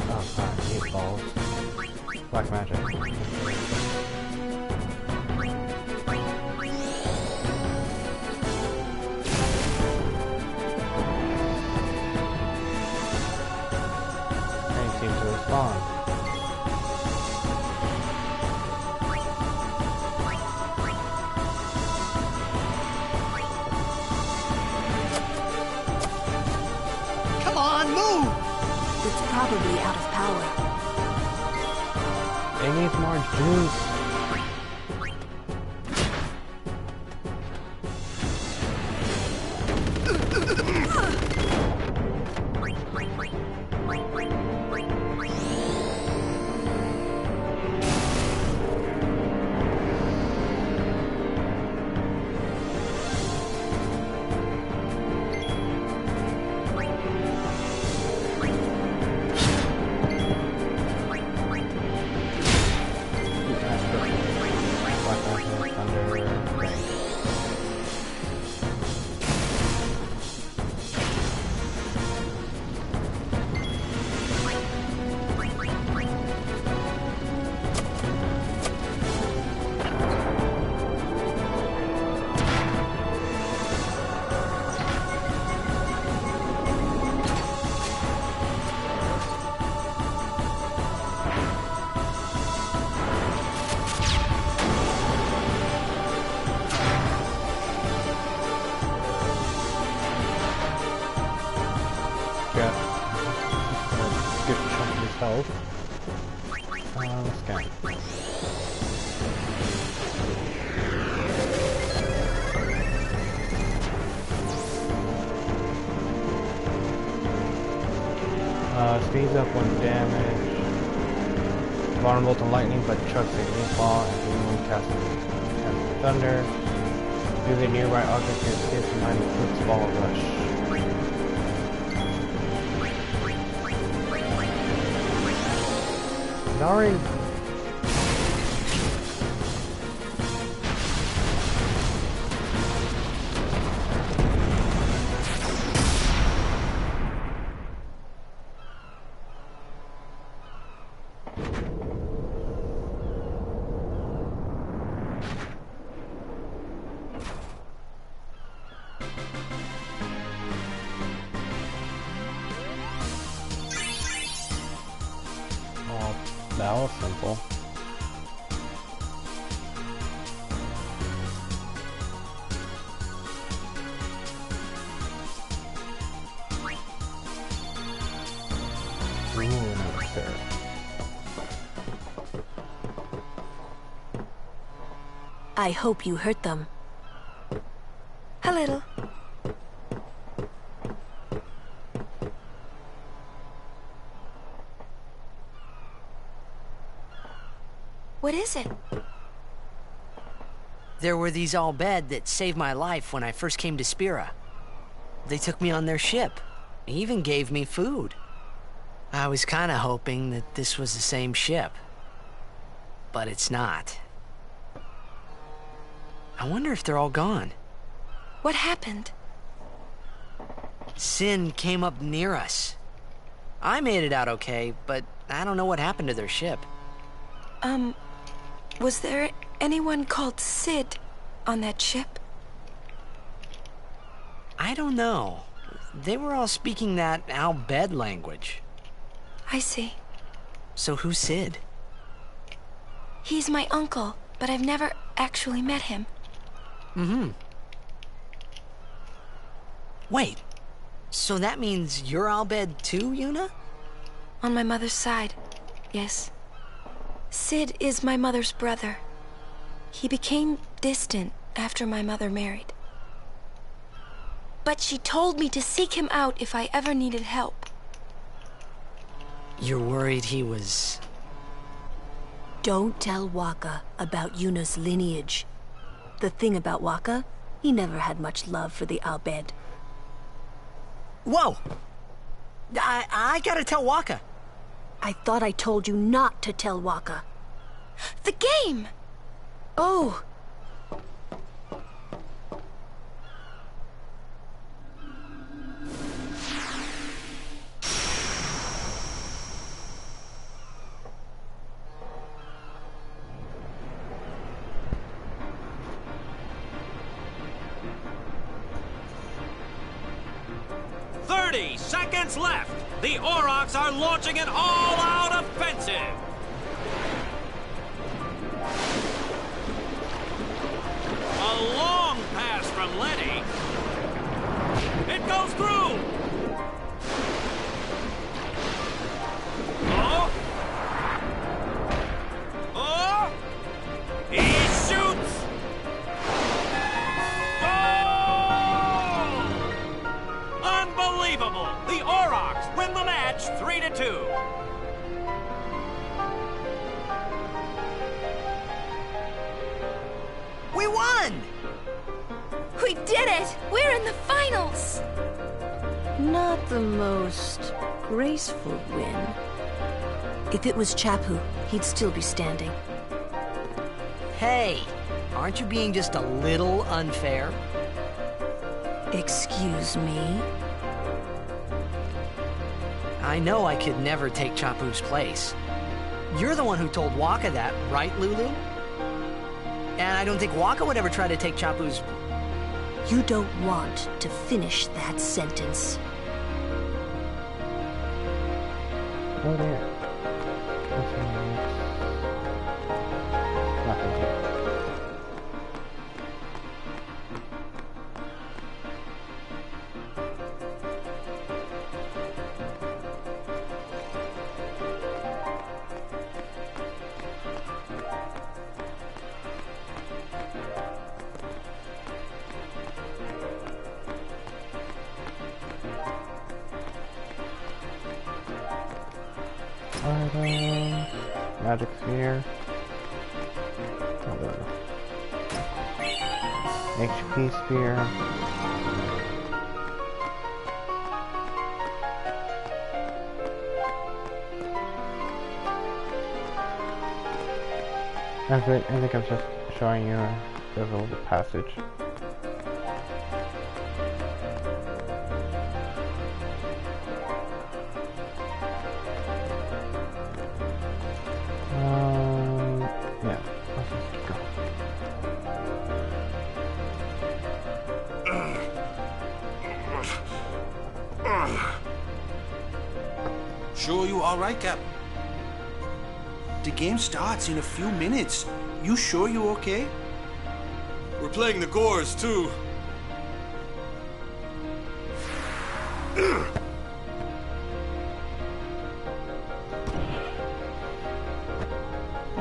Oh, God, meatballs. Black magic. They seem to respond. Come on, move! It's probably out of power. It needs more juice. health. Scan. Speeds up when damage. Vulnerable to lightning, but chucks a rainfall and anyone casts thunder. Use a nearby object to escape behind the Blitz ball rush. Sorry. That was simple. Ooh, another fair. I hope you hurt them. A little. What is it? There were these Al-Bed that saved my life when I first came to Spira. They took me on their ship, even gave me food. I was kinda hoping that this was the same ship. But it's not. I wonder if they're all gone. What happened? Sin came up near us. I made it out okay, but I don't know what happened to their ship. Was there anyone called Sid on that ship? I don't know. They were all speaking that Al-Bed language. I see. So who's Sid? He's my uncle, but I've never actually met him. Mm-hmm. Wait, so that means you're Al-Bed too, Yuna? On my mother's side, yes. Sid is my mother's brother. He became distant after my mother married. But she told me to seek him out if I ever needed help. You're worried he was... Don't tell Waka about Yuna's lineage. The thing about Waka, he never had much love for the Al-Bed. Whoa! I gotta tell Waka. I thought I told you not to tell Waka. The game! Oh! Seconds left. The Aurochs are launching an all-out offensive. A long pass from Lenny. It goes through. Oh. Oh. He shoots. Unbelievable! The Aurochs win the match 3-2. We won! We did it! We're in the finals! Not the most graceful win. If it was Chapu, he'd still be standing. Hey, aren't you being just a little unfair? Excuse me? I know I could never take Chapu's place. You're the one who told Waka that, right, Lulu? And I don't think Waka would ever try to take Chapu's... You don't want to finish that sentence. Oh there. Nothing here. Item. Magic sphere. HP sphere. I think I'm just showing you the little passage. Yeah, let's just keep going. Sure you all right, Captain? The game starts in a few minutes. You sure you're okay? We're playing the Gores, too.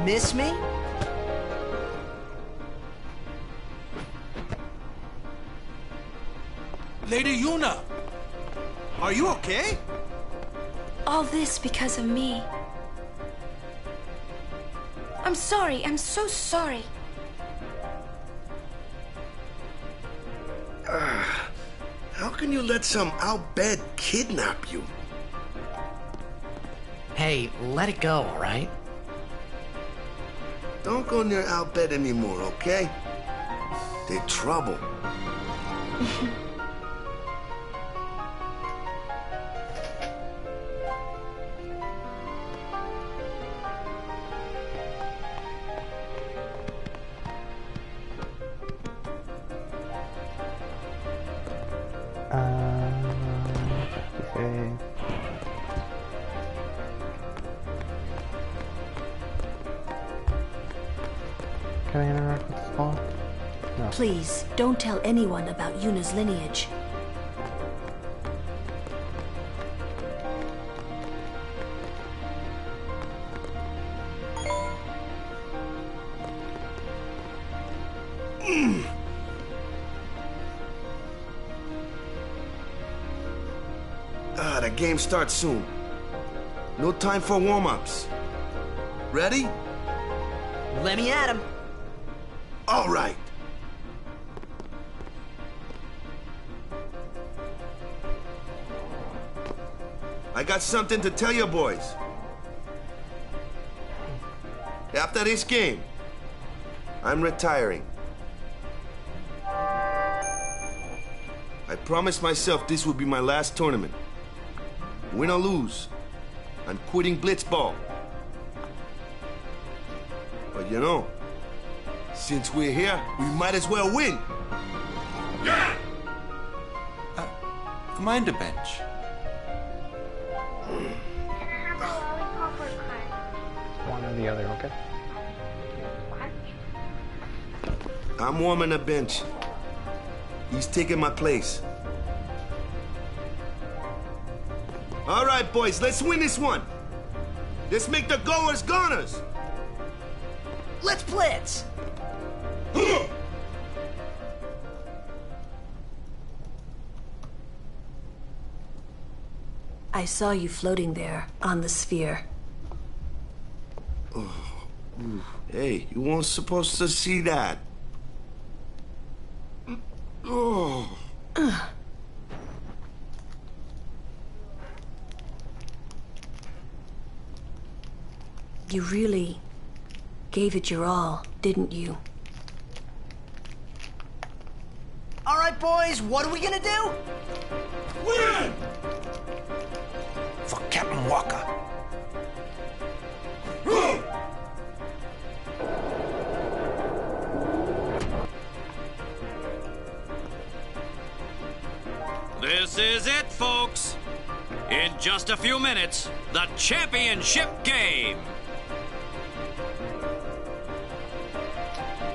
Miss me? Lady Yuna! Are you okay? All this because of me. I'm sorry. I'm so sorry. How can you let some outbed kidnap you? Hey, let it go, all right? Don't go near outbed anymore, okay? They're trouble. Can I interact with this ball? No. Please, don't tell anyone about Yuna's lineage. The game starts soon. No time for warm-ups. Ready? Let me at him. All right. I got something to tell you boys. After this game, I'm retiring. I promised myself this would be my last tournament. Win or lose, I'm quitting Blitz ball. But you know, since we're here, we might as well win. Yeah! Commander bench. One or the other, okay? I'm warming the bench. He's taking my place. All right, boys, let's win this one. Let's make the goers goners. Let's blitz. I saw you floating there on the sphere. Hey, you weren't supposed to see that. Oh. You really gave it your all, didn't you? All right, boys, what are we gonna do? Win! For Captain Walker. This is it, folks. In just a few minutes, the championship game.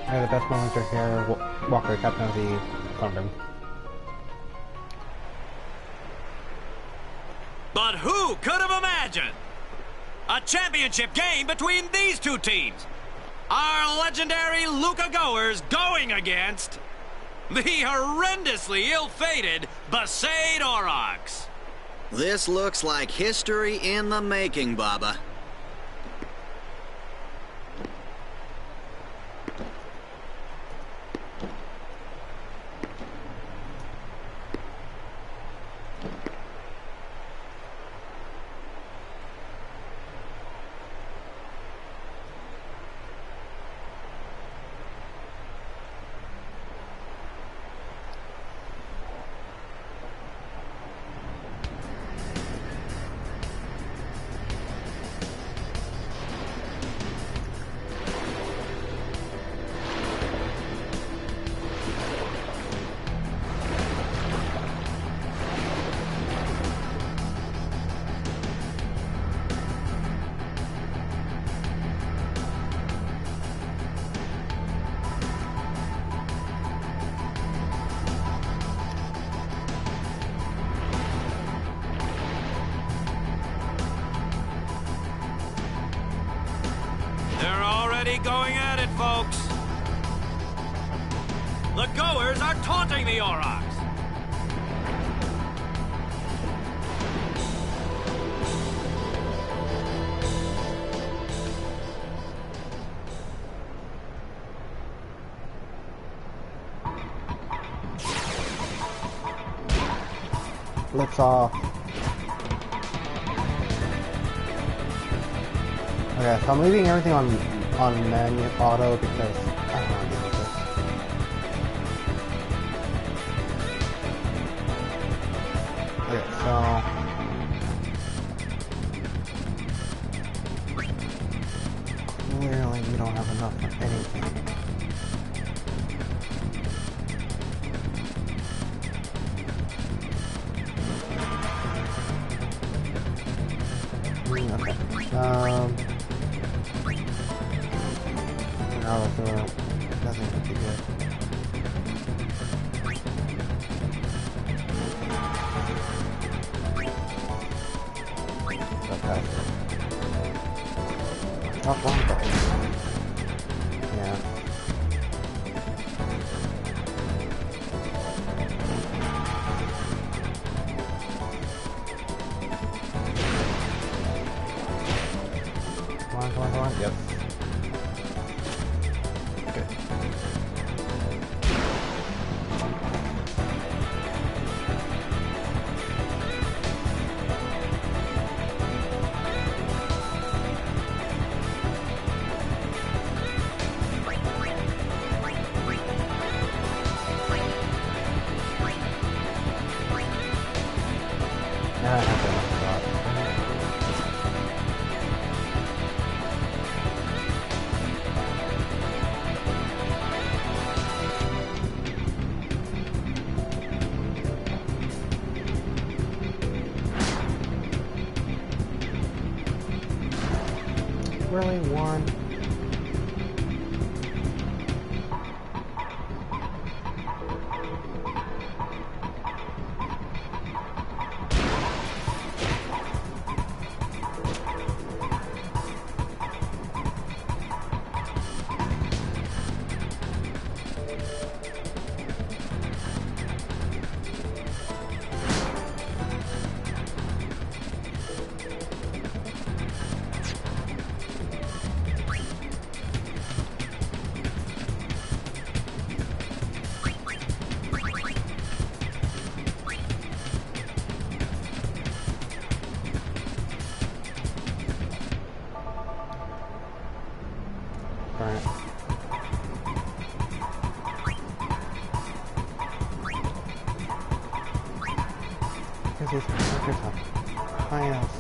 The best moments are here. Walker, captain of the Thunder. But who could have imagined a championship game between these two teams? Our legendary Luca Goers going against the horrendously ill-fated Besaid Aurochs. This looks like history in the making, Baba. already going at it, folks. The goers are taunting the Aurochs. Blitz off. Okay, so I'm leaving everything on menu auto because I don't want to deal with this. Okay, so clearly we don't have enough for anything. Doesn't look too good. Okay. Top one button. Yeah. Come on. Yes. Really one. Because these characters have high else.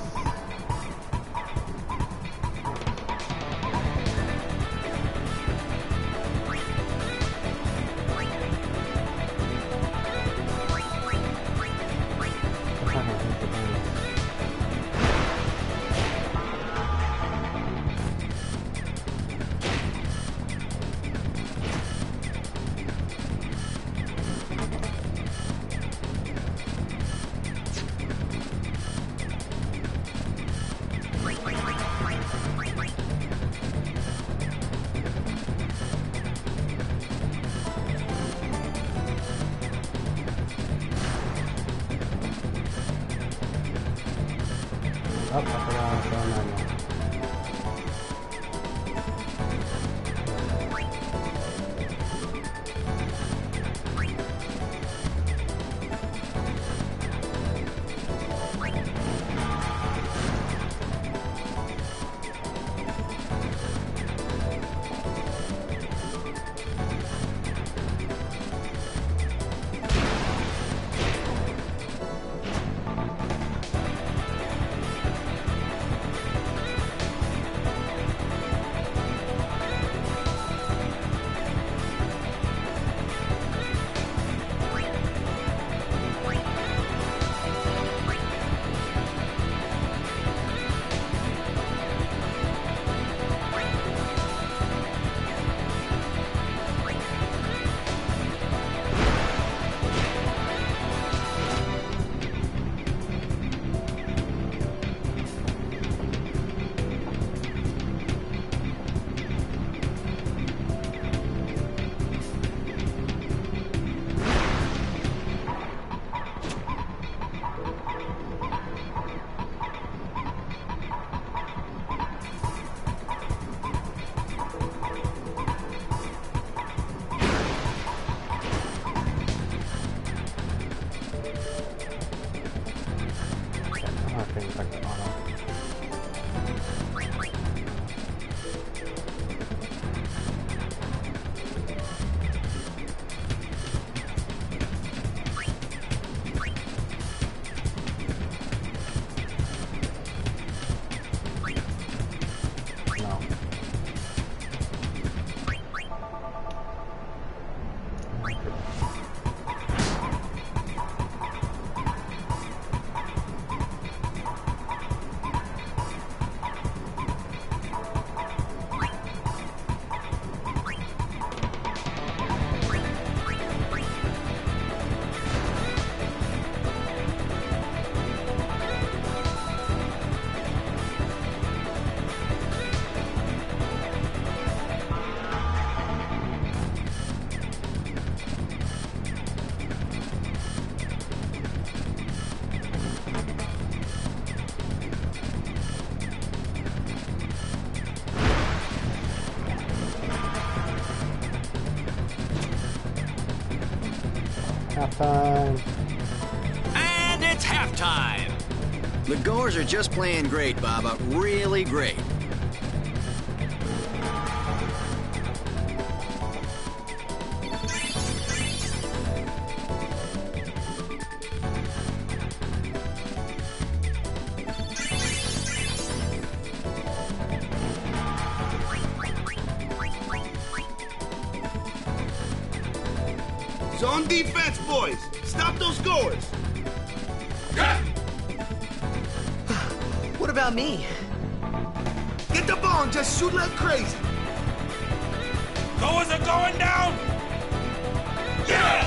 Oh, I forgot I was on that one. everything's like auto. Halftime. And it's halftime. The Goers are just playing great, Baba. Really great. Zone defense, boys. Stop those Goers. What about me? Get the ball and just shoot like crazy. Goers are going down. Yeah!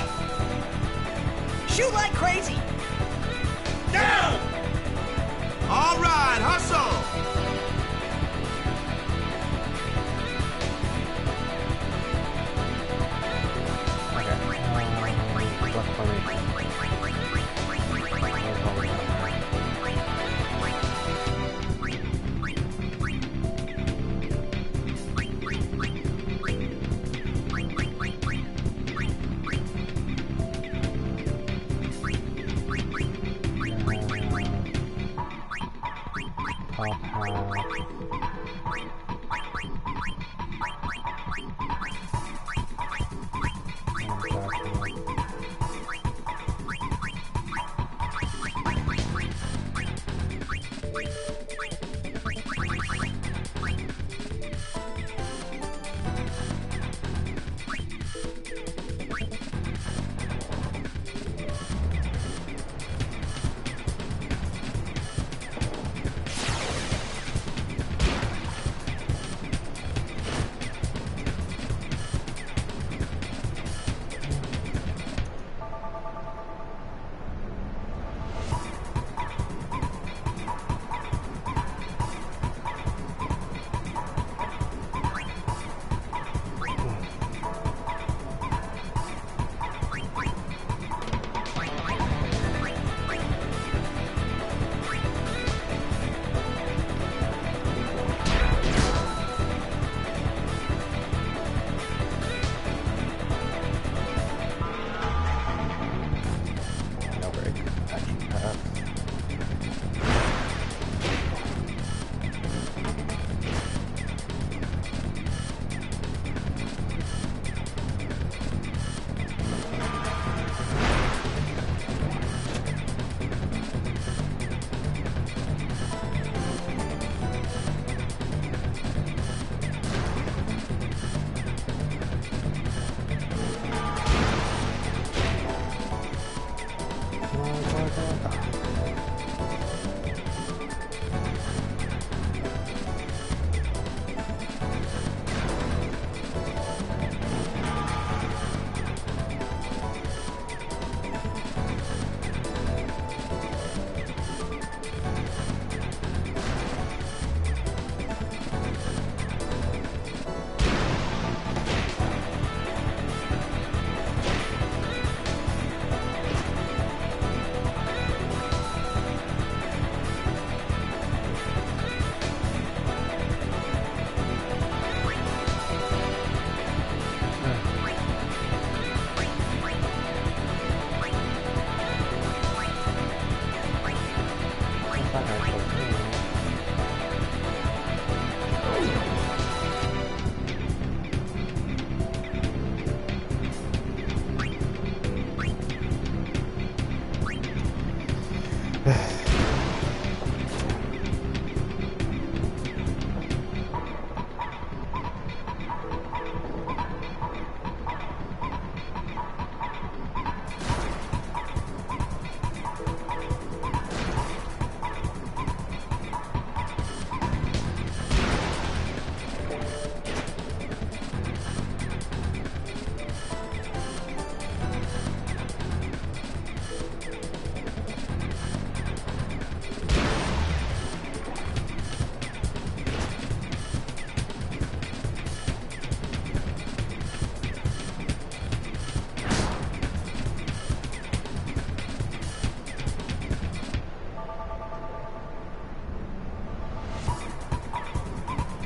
Shoot like crazy. Down! All right, hustle.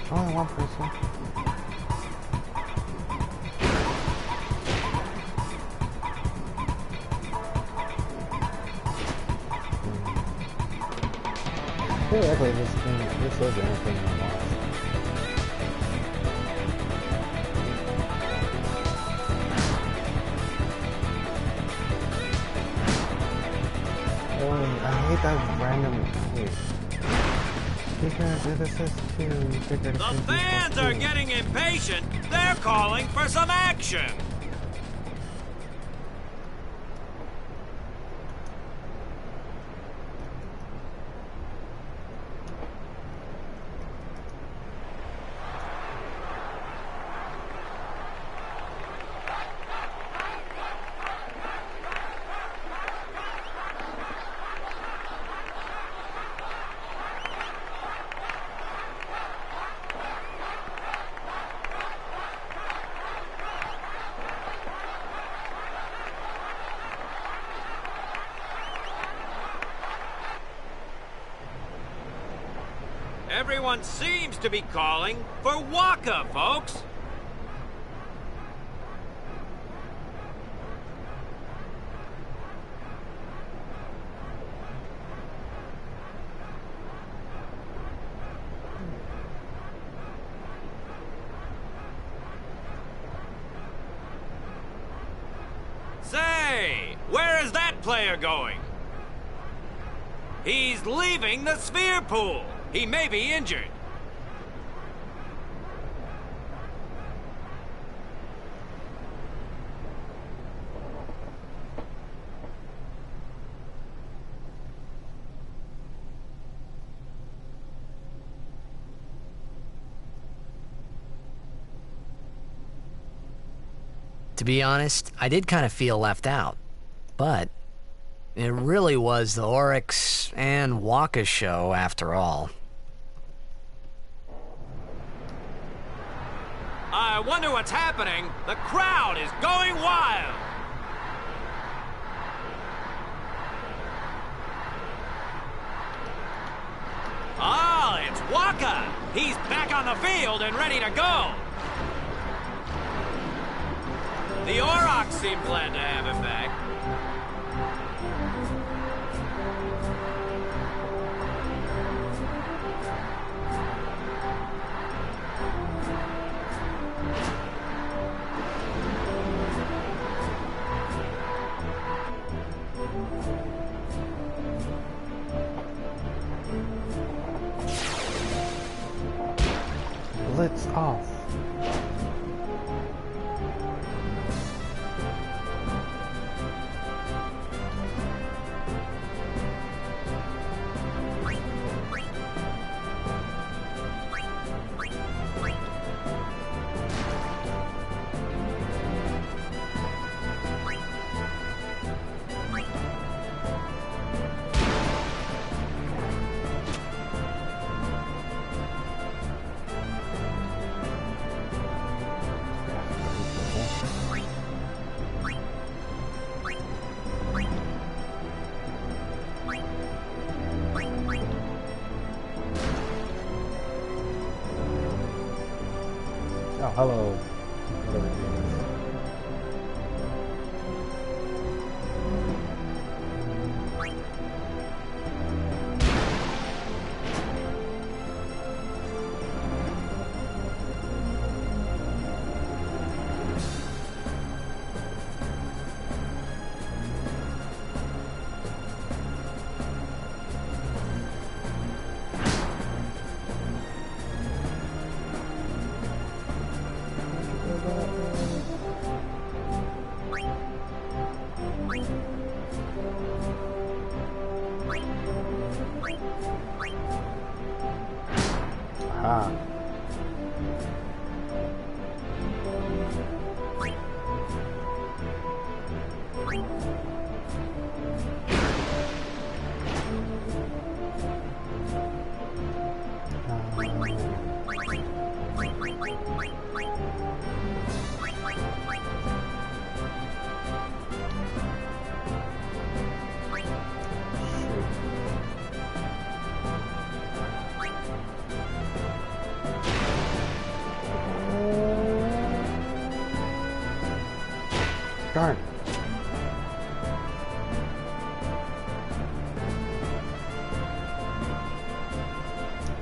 Only one person. Theoretically, this was anything I lost. Oh, I hate that random. Wait. Because it says two. The fans are getting impatient. They're calling for some action. Everyone seems to be calling for Waka, folks. Say, where is that player going? He's leaving the sphere pool. He may be injured. To be honest, I did kind of feel left out. But it really was the Oryx and Waka show after all. I wonder what's happening. The crowd is going wild. Oh, it's Waka. He's back on the field and ready to go. The Aurochs seem glad to have him back. Blitz off. Oh, hello. Whatever your name is. Ah. Darn.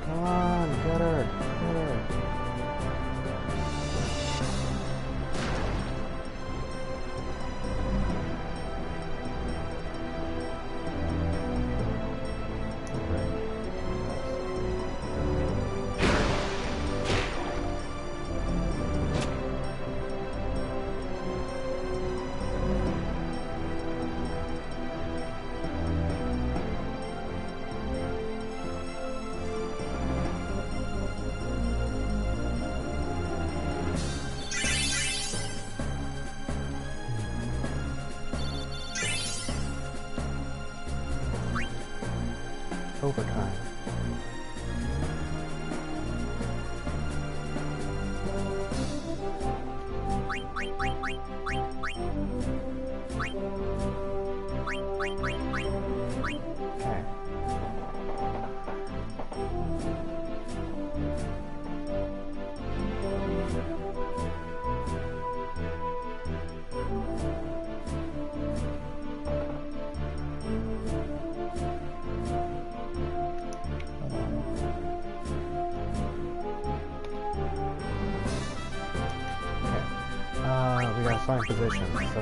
Come on, get her, get her. Overtime. Okay. We gotta find position, so...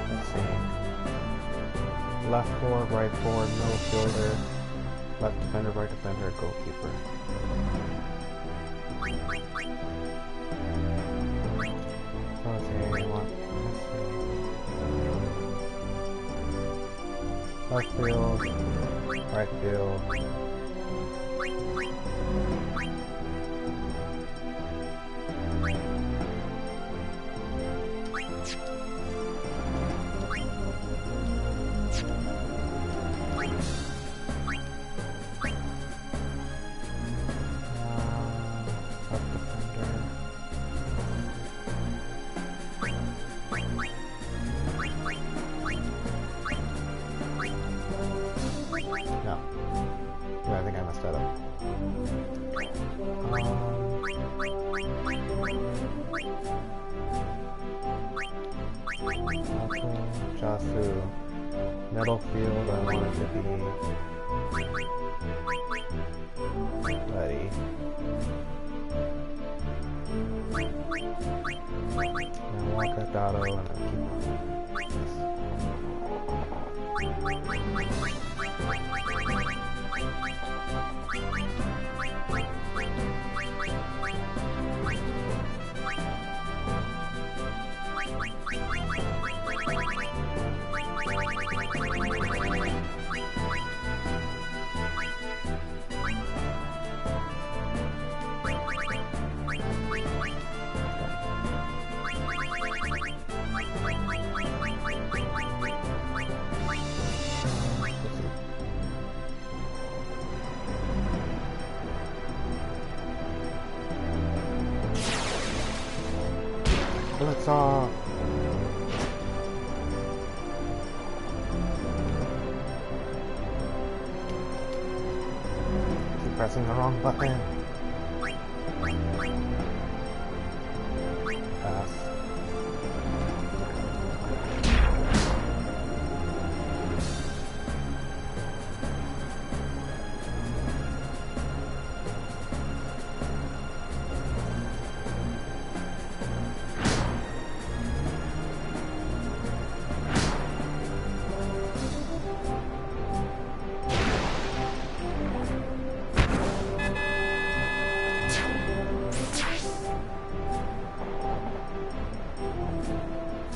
Let's see. Left forward, right forward, middle fielder. Left defender, right defender, goalkeeper. So let's see, left field, right field. No. Yeah, I think I messed that up. Jasu. Middle field, I want it to be ready. And Walker, Dotto, and then Blitz off! Keep pressing the wrong button. Pass.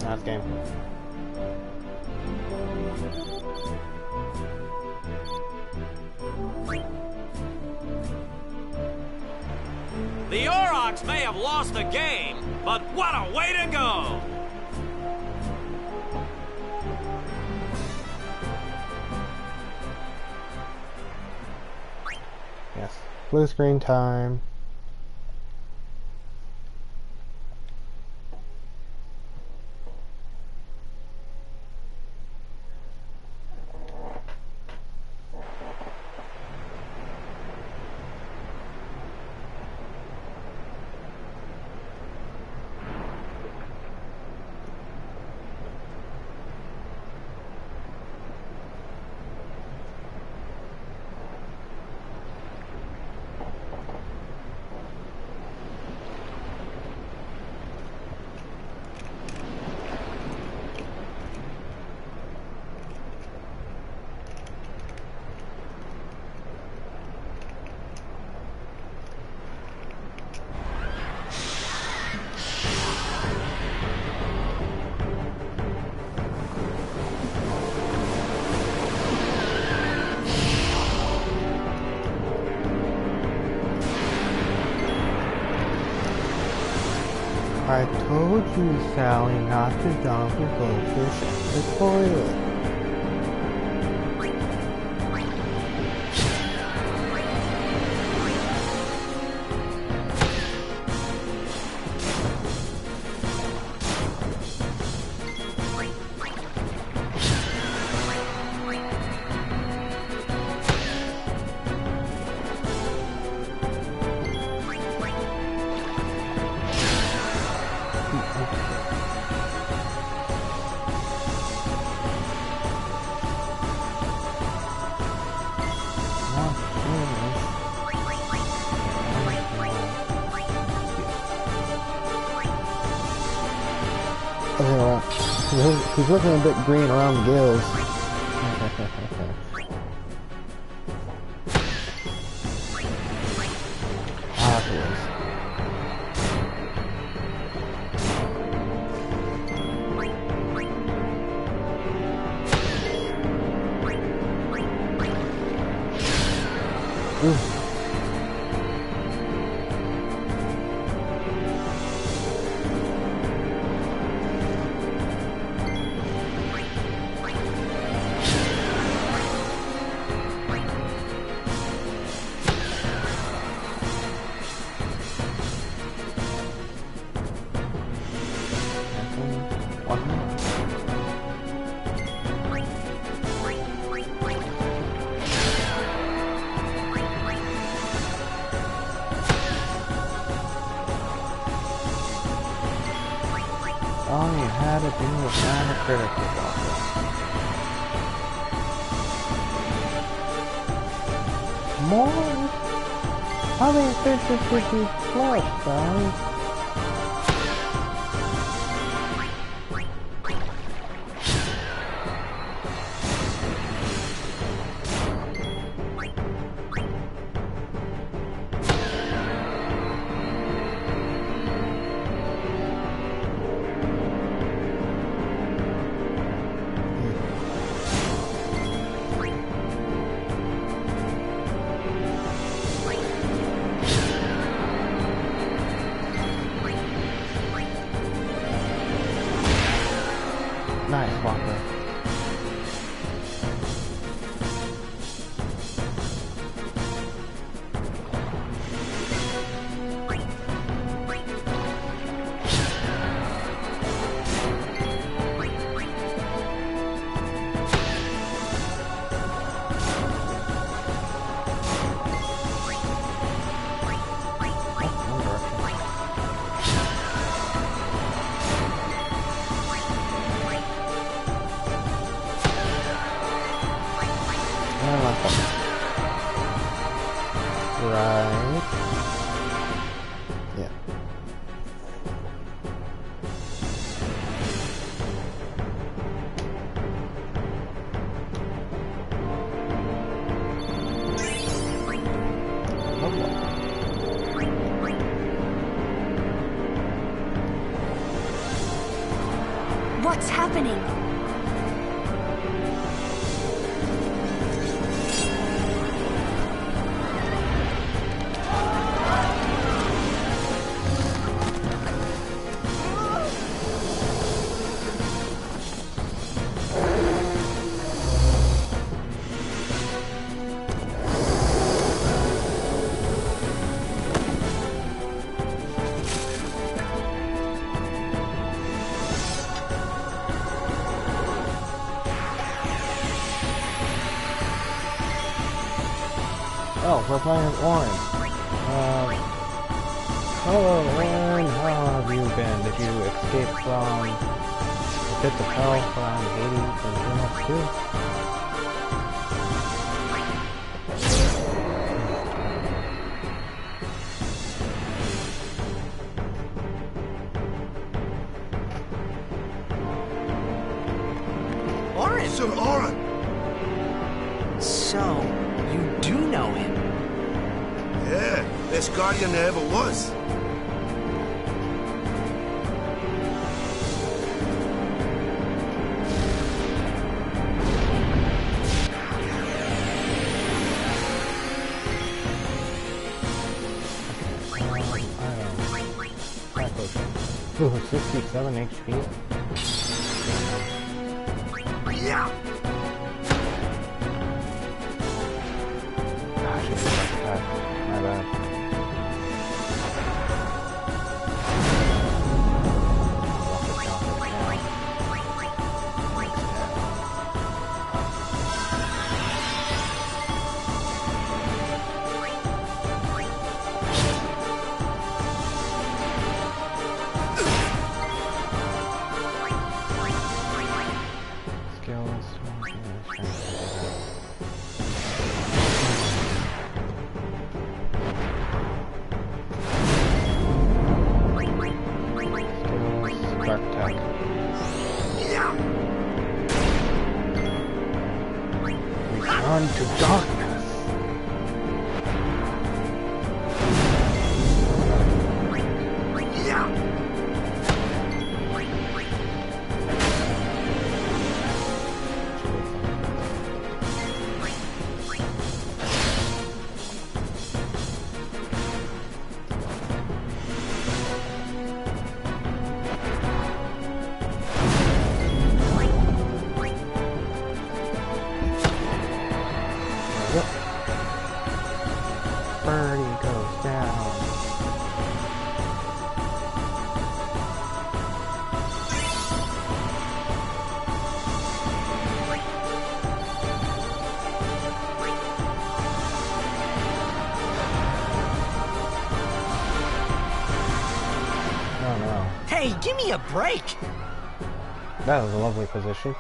Nice game. The Aurochs may have lost the game, but what a way to go! Yes. Blue screen time. I told you, Sally, not to dump your goldfish in the toilet. He's looking a bit green around the gills. All you had to do was find a critical ball. More? How many fishes did you flush, guys? Nice, Walker. Right. Yeah. What's happening? Oh, we're playing as Orin. Hello, Orin. How have you been? Did you escape from the pits of hell from Hades and Remake 2? Orin! Sir Orin! So, you do know him? Yeah, best guardian there ever was. Ooh, 67 HP. Yeah. Gosh, it's attack. My bad. Return to darkness. Birdie goes down. Oh no. Hey, give me a break! That was a lovely position.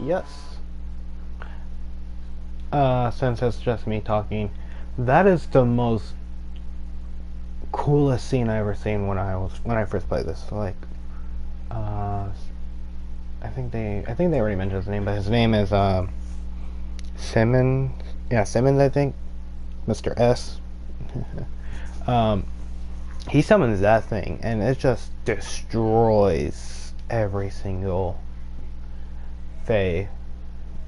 Yes. Since it's just me talking, that is the most coolest scene I ever seen when I first played this. Like, I think they already mentioned his name, but his name is Simmons. Yeah, Simmons, I think. Mr. S. He summons that thing, and it just destroys every single Fae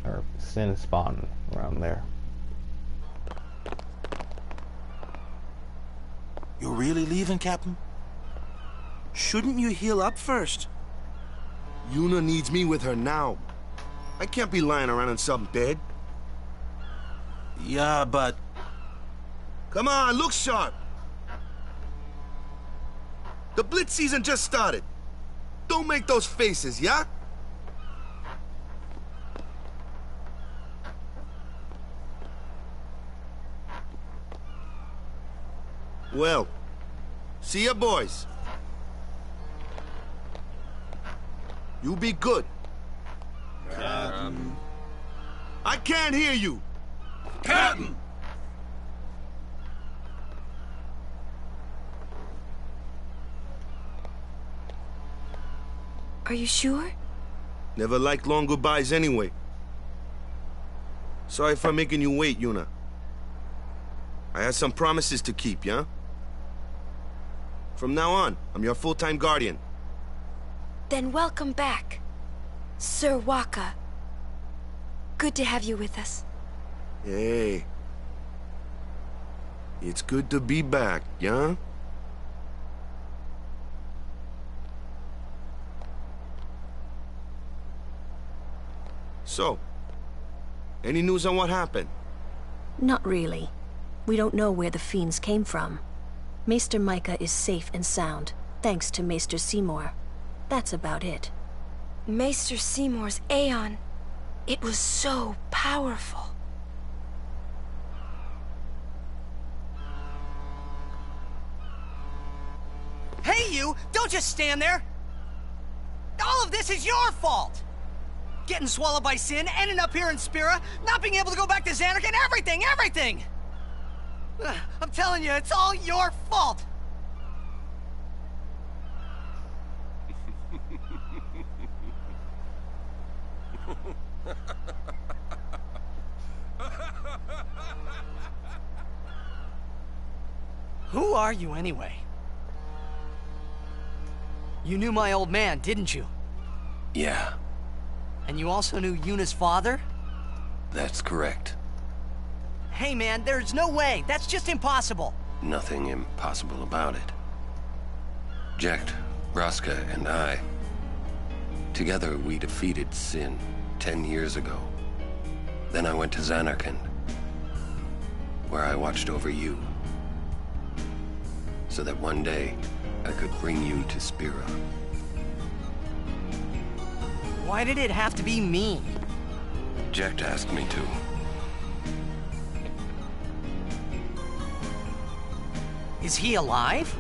or Sin spawn around there. You're really leaving, Captain? Shouldn't you heal up first? Yuna needs me with her now. I can't be lying around in some bed. Yeah, but... Come on, look sharp. The Blitz season just started. Don't make those faces, yeah? Well, see ya, boys. You be good. Captain. I can't hear you. Captain! Are you sure? Never liked long goodbyes anyway. Sorry for making you wait, Yuna. I had some promises to keep, yeah? From now on, I'm your full-time guardian. Then welcome back, Sir Waka. Good to have you with us. Hey. It's good to be back, yeah? So, any news on what happened? Not really. We don't know where the fiends came from. Maester Micah is safe and sound, thanks to Maester Seymour. That's about it. Maester Seymour's Aeon. It was so powerful. Hey, you! Don't just stand there! All of this is your fault! Getting swallowed by Sin, ending up here in Spira, not being able to go back to Xanarkand, everything! I'm telling you, it's all your fault! Who are you, anyway? You knew my old man, didn't you? Yeah. And you also knew Yuna's father? That's correct. Hey man, there's no way! That's just impossible! Nothing impossible about it. Jecht, Vraska, and I... Together we defeated Sin 10 years ago. Then I went to Xanarkand, where I watched over you. So that one day, I could bring you to Spira. Why did it have to be me? Jecht asked me to. Is he alive?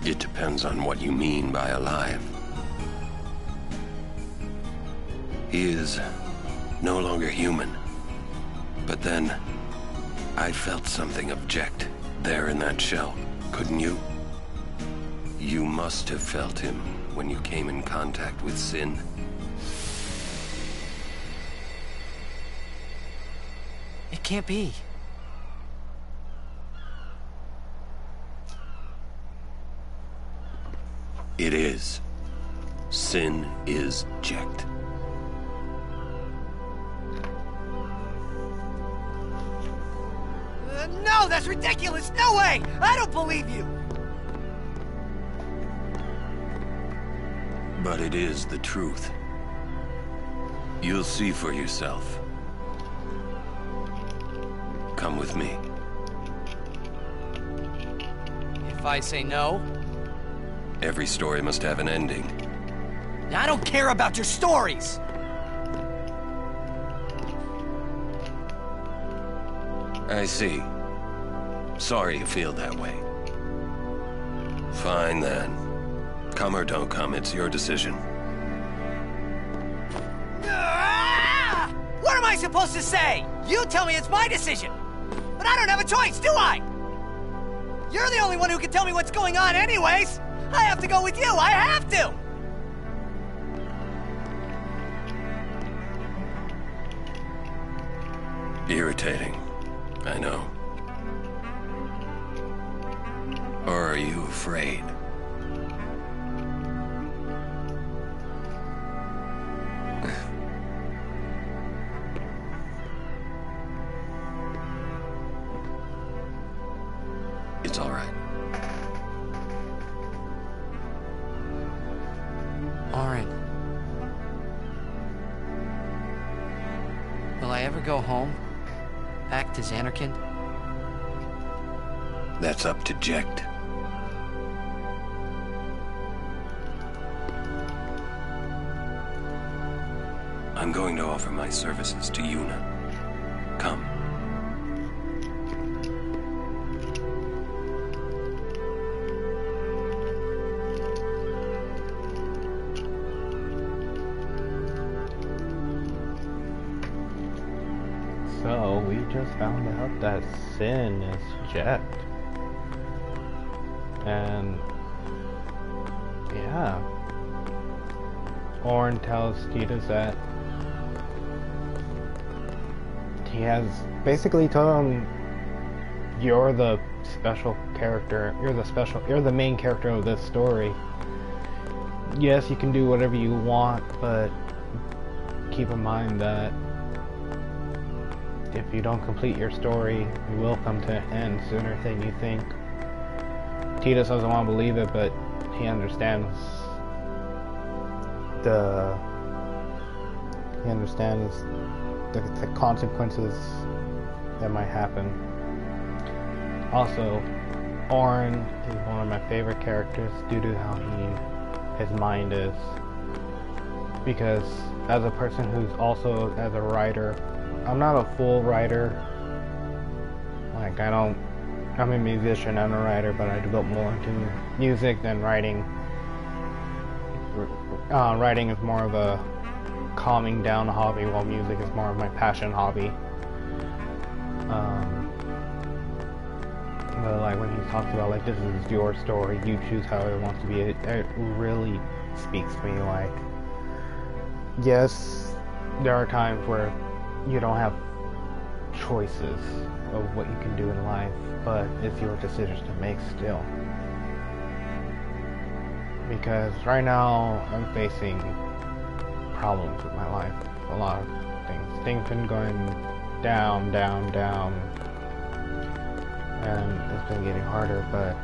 It depends on what you mean by alive. He is no longer human. But then, I felt something of Jecht there in that shell, couldn't you? You must have felt him when you came in contact with Sin. It can't be. It is. Sin is Jecht. No, that's ridiculous! No way! I don't believe you! But it is the truth. You'll see for yourself. Come with me. If I say no? Every story must have an ending. I don't care about your stories! I see. Sorry you feel that way. Fine then. Come or don't come, it's your decision. What am I supposed to say? You tell me it's my decision. But I don't have a choice, do I? You're the only one who can tell me what's going on anyways! I have to go with you! I have to! Irritating, I know. Or are you afraid? It's all right. Orin. Will I ever go home? Back to Xanarkand? That's up to Jecht. I'm going to offer my services to Yuna. Come. So, we just found out that Sin is Jecht. And, yeah. Orin tells Tidus that he has basically told him, you're the special character, you're the main character of this story. Yes, you can do whatever you want, but keep in mind that if you don't complete your story, you will come to an end sooner than you think. Tidus doesn't want to believe it, but he understands the consequences that might happen. Also, Orin is one of my favorite characters due to how his mind is. Because as a person who's also as a writer, I'm not a full writer. Like, I'm a musician and a writer, but I devote more into music than writing. Writing is more of a calming down hobby, while music is more of my passion hobby. But like when he talks about like, this is your story, you choose how it wants to be, it really speaks to me. Like, yes, there are times where you don't have choices of what you can do in life, but it's your decisions to make still. Because right now I'm facing problems with my life. A lot of things. Things been going down, and it's been getting harder, but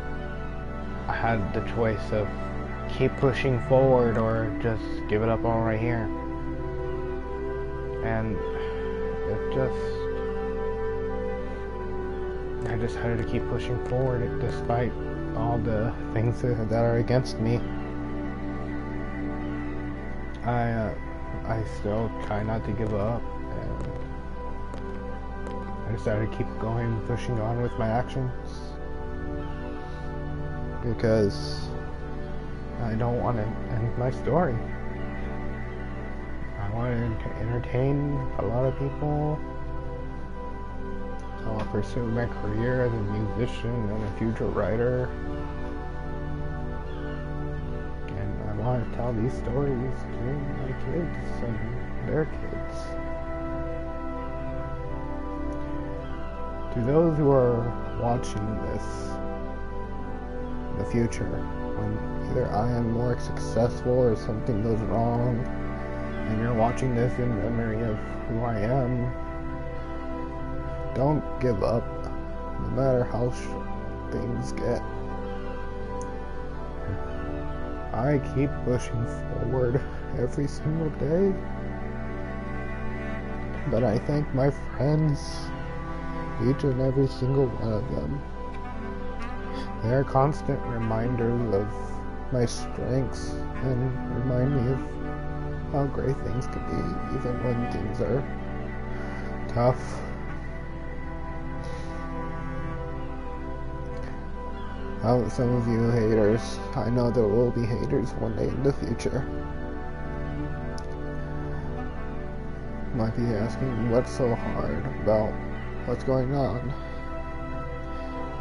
I had the choice of keep pushing forward or just give it up all right here. And I decided to keep pushing forward despite all the things that are against me. I still try not to give up, and I decided to keep going, pushing on with my actions, because I don't want to end my story. I wanted to entertain a lot of people. I want to pursue my career as a musician and a future writer. And I want to tell these stories to my kids and their kids. To those who are watching this in the future, when either I am more successful or something goes wrong, and you're watching this in memory of who I am, don't give up, no matter how things get. I keep pushing forward every single day, but I thank my friends, each and every single one of them. They are constant reminders of my strengths and remind me of how great things can be, even when things are tough. Some of you haters, I know there will be haters one day in the future. Might be asking what's so hard about what's going on.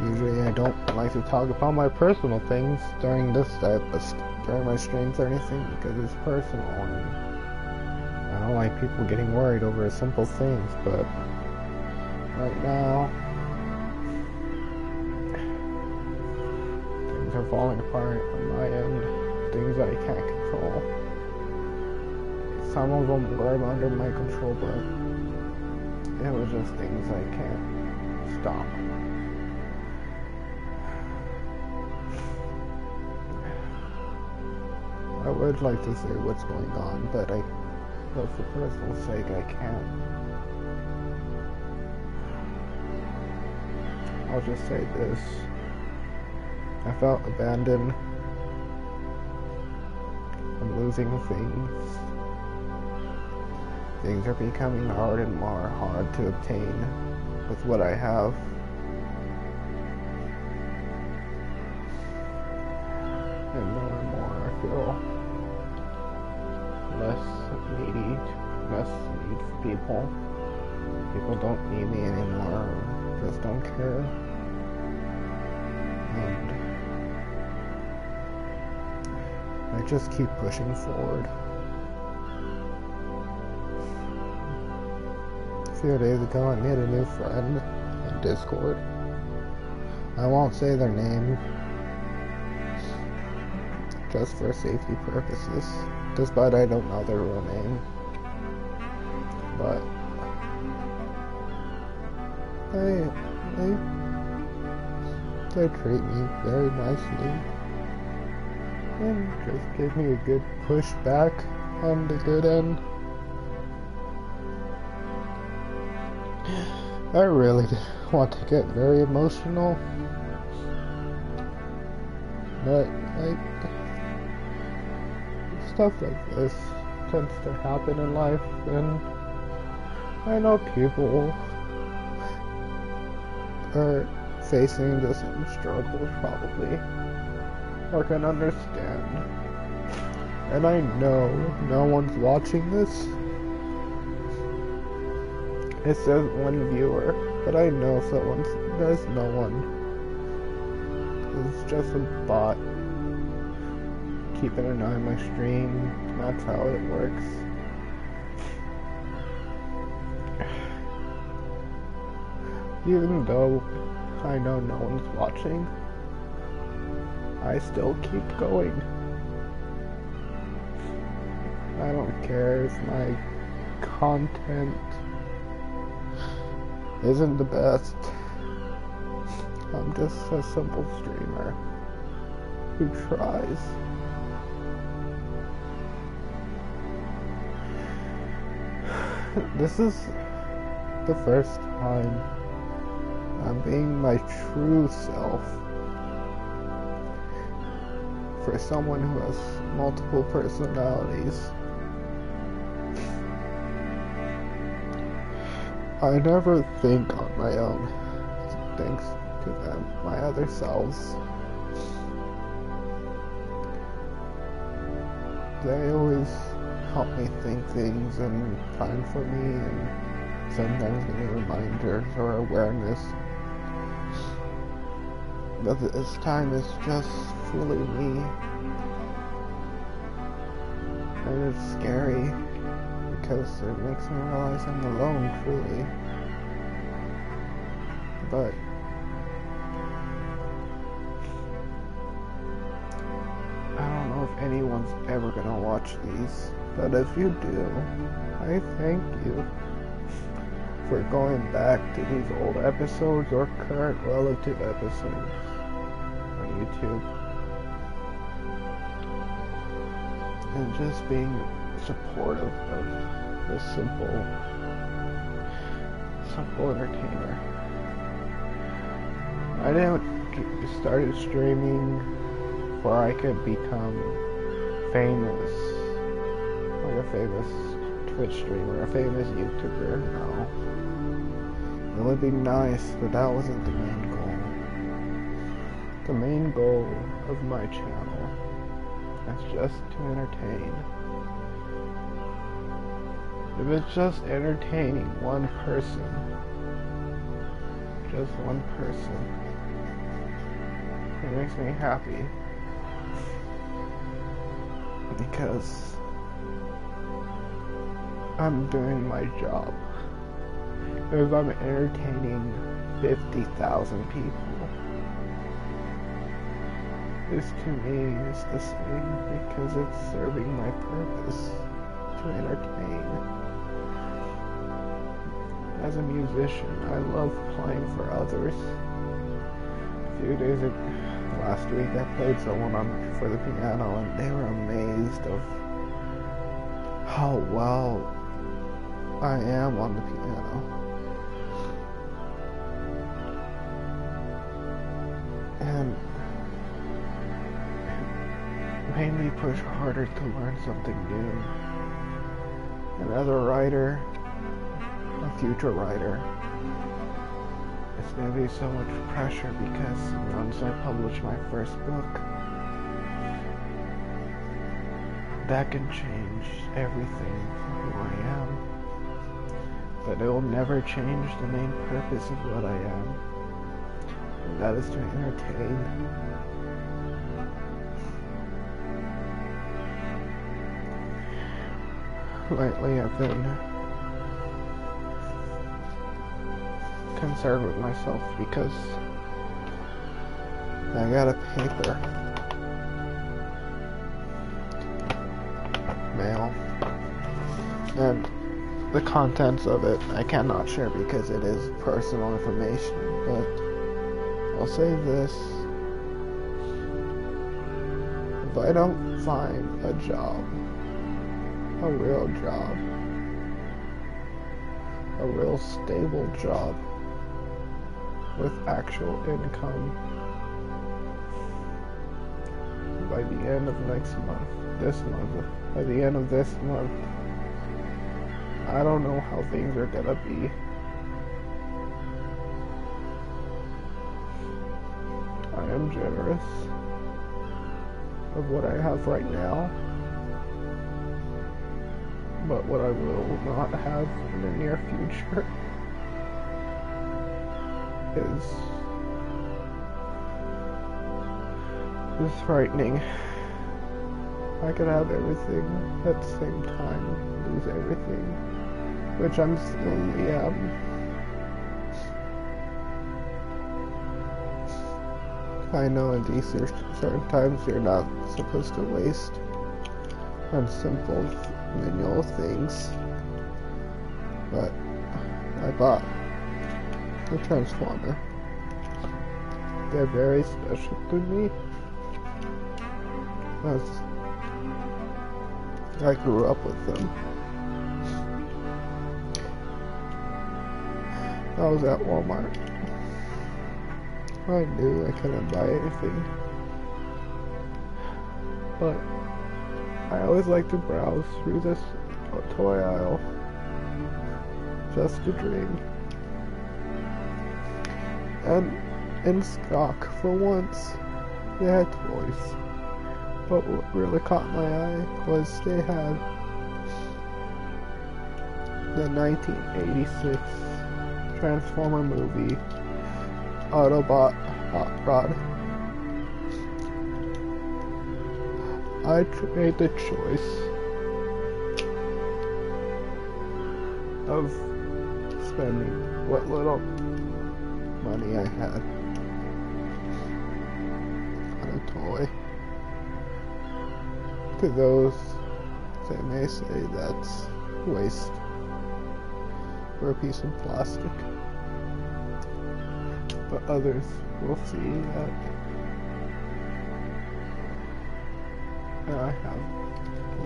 Usually I don't like to talk about my personal things during during my streams or anything because it's personal and I don't like people getting worried over simple things, but right now things are falling apart on my end, things I can't control. Some of them were under my control, but it was just things I can't stop. I would like to say what's going on, but for personal sake, I can't. I'll just say this. I felt abandoned. I'm losing things. Things are becoming hard and more hard to obtain with what I have. And more and more I feel less need for people. People don't need me anymore, just don't care. And I just keep pushing forward. A few days ago I made a new friend on Discord. I won't say their name, just for safety purposes, despite I don't know their real name. But they treat me very nicely and just give me a good push back on the good end. I really want to get very emotional, but stuff like this tends to happen in life, and I know people are facing the same struggles probably, or can understand. And I know no one's watching this. It says one viewer, but I know there's no one. It's just a bot keeping an eye on my stream. That's how it works. Even though I know no one's watching, I still keep going. I don't care if my content isn't the best. I'm just a simple streamer who tries. This is the first time I'm being my true self for someone who has multiple personalities. I never think on my own, thanks to them, my other selves. They always help me think things and plan for me, and sometimes give me reminders or awareness. But this time it's just fully me. And it's scary, because it makes me realize I'm alone, truly. But I don't know if anyone's ever gonna watch these, but if you do, I thank you for going back to these old episodes or current relative episodes on YouTube and just being supportive of this simple entertainer. I didn't started streaming where I could become famous, like a famous Twitch streamer, a famous YouTuber. No, it would be nice, but that wasn't the main goal. The main goal of my channel is just to entertain. If it's just entertaining one person, just one person, It makes me happy because I'm doing my job. If I'm entertaining 50,000 people, this to me is the same because it's serving my purpose to entertain. As a musician, I love playing for others. A few days ago, last week, I played someone for the piano, and they were amazed of how well I am on the piano. And it made me push harder to learn something new. And as a writer, a future writer, it's going to be so much pressure because once I publish my first book, that can change everything for who I am. But it will never change the main purpose of what I am, and that is to entertain. Lately I've been concerned with myself because I got a paper mail, and the contents of it I cannot share because it is personal information, but I'll say this: if I don't find a job, a real job, a real stable job with actual income by the end of by the end of this month, I don't know how things are gonna be. I am generous of what I have right now, but what I will not have in the near future is frightening. I could have everything at the same time, lose everything, which I'm slowly am. I know in these certain times you're not supposed to waste on simple, menial things, but I bought a Transformer. They're very special to me, as I grew up with them. I was at Walmart. I knew I couldn't buy anything, but I always like to browse through this toy aisle just to dream. And in stock, for once, they had toys. But what really caught my eye was they had the 1986 Transformer movie, Autobot Hot Rod. I made the choice of spending what little money I had on a toy. To those, they may say that's waste for a piece of plastic, but others will see that I have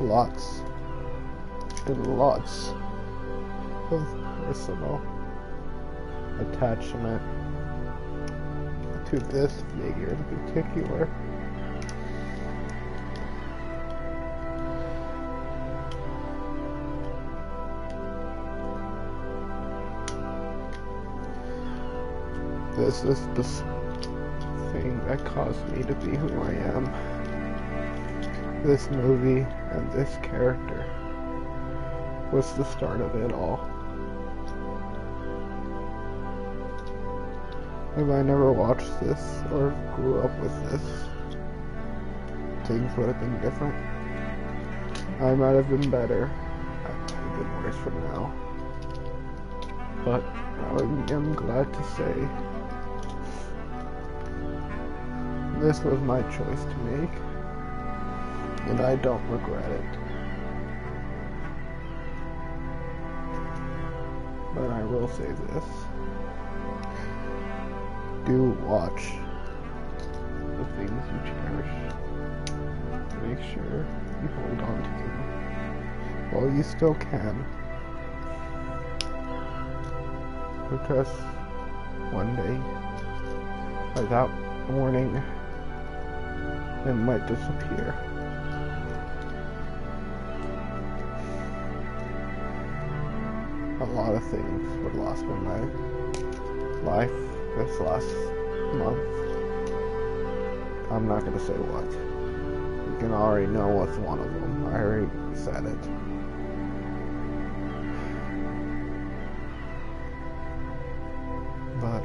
lots and lots of personal attachment to this figure in particular. This is the thing that caused me to be who I am. This movie and this character was the start of it all. If I never watched this or grew up with this, things would have been different. I might have been better. I might have been worse from now. But I am glad to say this was my choice to make, and I don't regret it. But I will say this. Do watch the things you cherish. Make sure you hold on to them while you still can. Because one day, without warning, it might disappear. A lot of things were lost in my life this last month. I'm not gonna say what. You can already know what's one of them. I already said it. But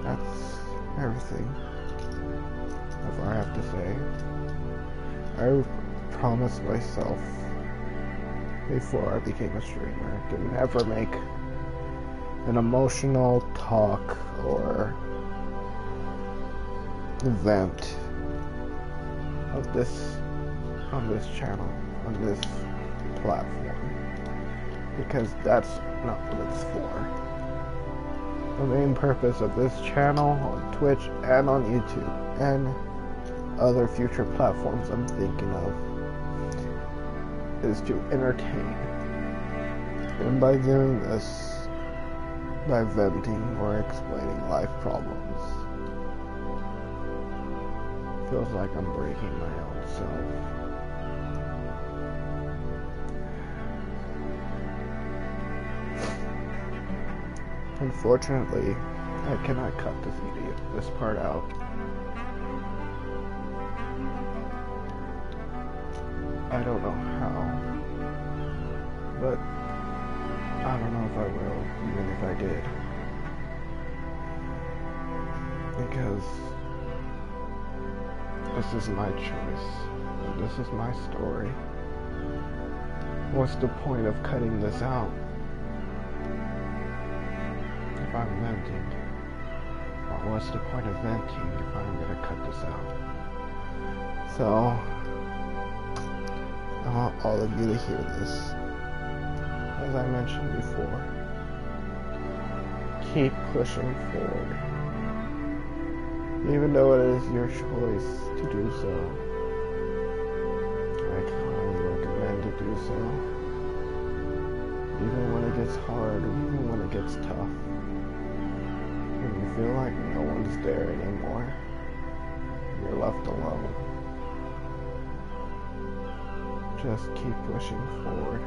that's everything. That's all I have to say. I promised myself before I became a streamer to never make an emotional talk or event of this on this channel, on this platform, because that's not what it's for. The main purpose of this channel on Twitch and on YouTube and other future platforms I'm thinking of is to entertain. And by doing this, by venting or explaining life problems, feels like I'm breaking my own self. Unfortunately, I cannot cut this part out. I don't know how, but I don't know if I will, even if I did. Because this is my choice, and this is my story. What's the point of cutting this out if I'm venting? Or what's the point of venting if I'm gonna cut this out? So, I want all of you to hear this. As I mentioned before, keep pushing forward. Even though it is your choice to do so, I highly recommend to do so. Even when it gets hard, even when it gets tough. When you feel like no one's there anymore, you're left alone. Just keep pushing forward.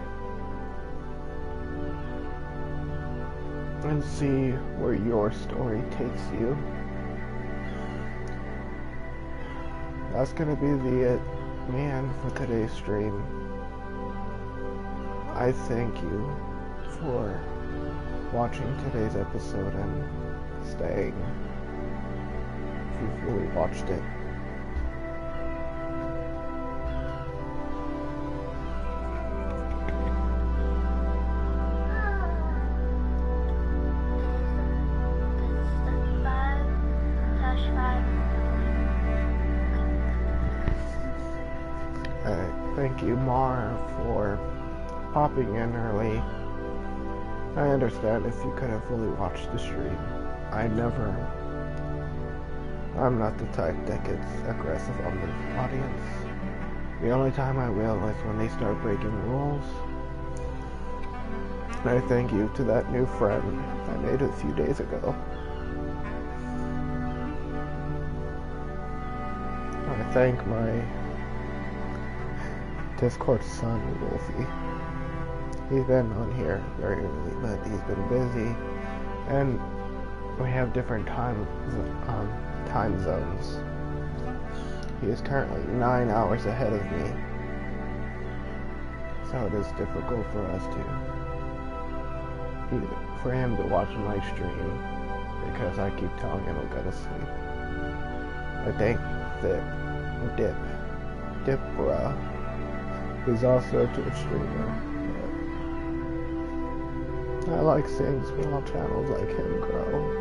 And see where your story takes you. That's gonna be the end for today's stream. I thank you for watching today's episode and staying if you fully watched it. Thank you, Mar, for popping in early. I understand if you couldn't fully watch the stream. I'm not the type that gets aggressive on the audience. The only time I will is when they start breaking rules. And I thank you to that new friend I made a few days ago. I thank my Discord son, Wolfie. He's been on here very early, but he's been busy, and we have different time zones. He is currently 9 hours ahead of me, so it is difficult for us to be for him to watch my stream because I keep telling him to go to sleep. I think that Dipra is also a Twitch streamer. I like seeing small channels like him grow.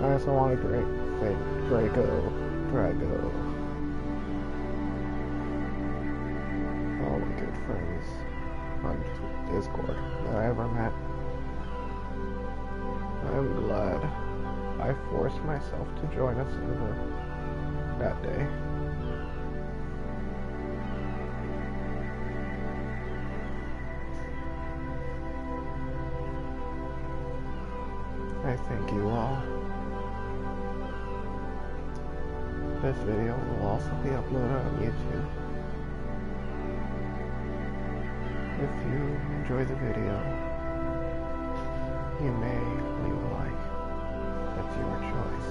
I also want to thank Drago, all my good friends on Discord that I ever met. I'm glad I forced myself to join a server that day. I thank you all. This video will also be uploaded on YouTube. If you enjoy the video, you may leave a like. That's your choice.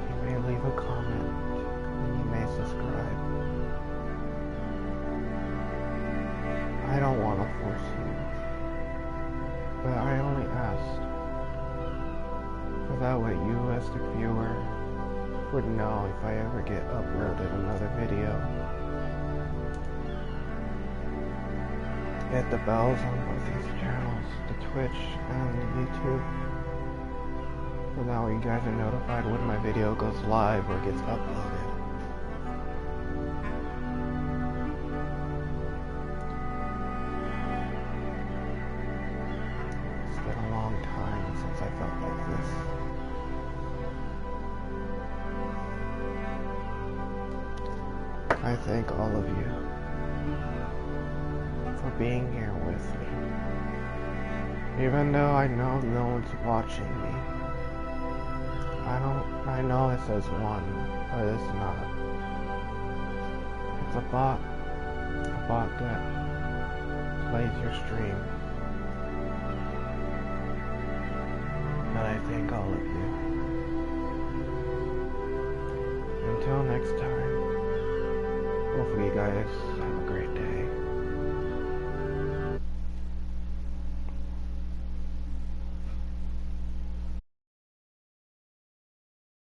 You may leave a comment, and you may subscribe. I don't want to force you, but I only asked so that way you as the viewer would know if I ever get uploaded another video. Hit the bells on both these channels, the Twitch and the YouTube, so that way you guys are notified when my video goes live or gets uploaded. It's been a long time since I felt like this. I thank all of you for being here with me. Even though I know no one's watching me. I know it says one, but it's not. It's a bot that plays your stream. But I thank all of you. Until next time. Hopefully you guys have a great day.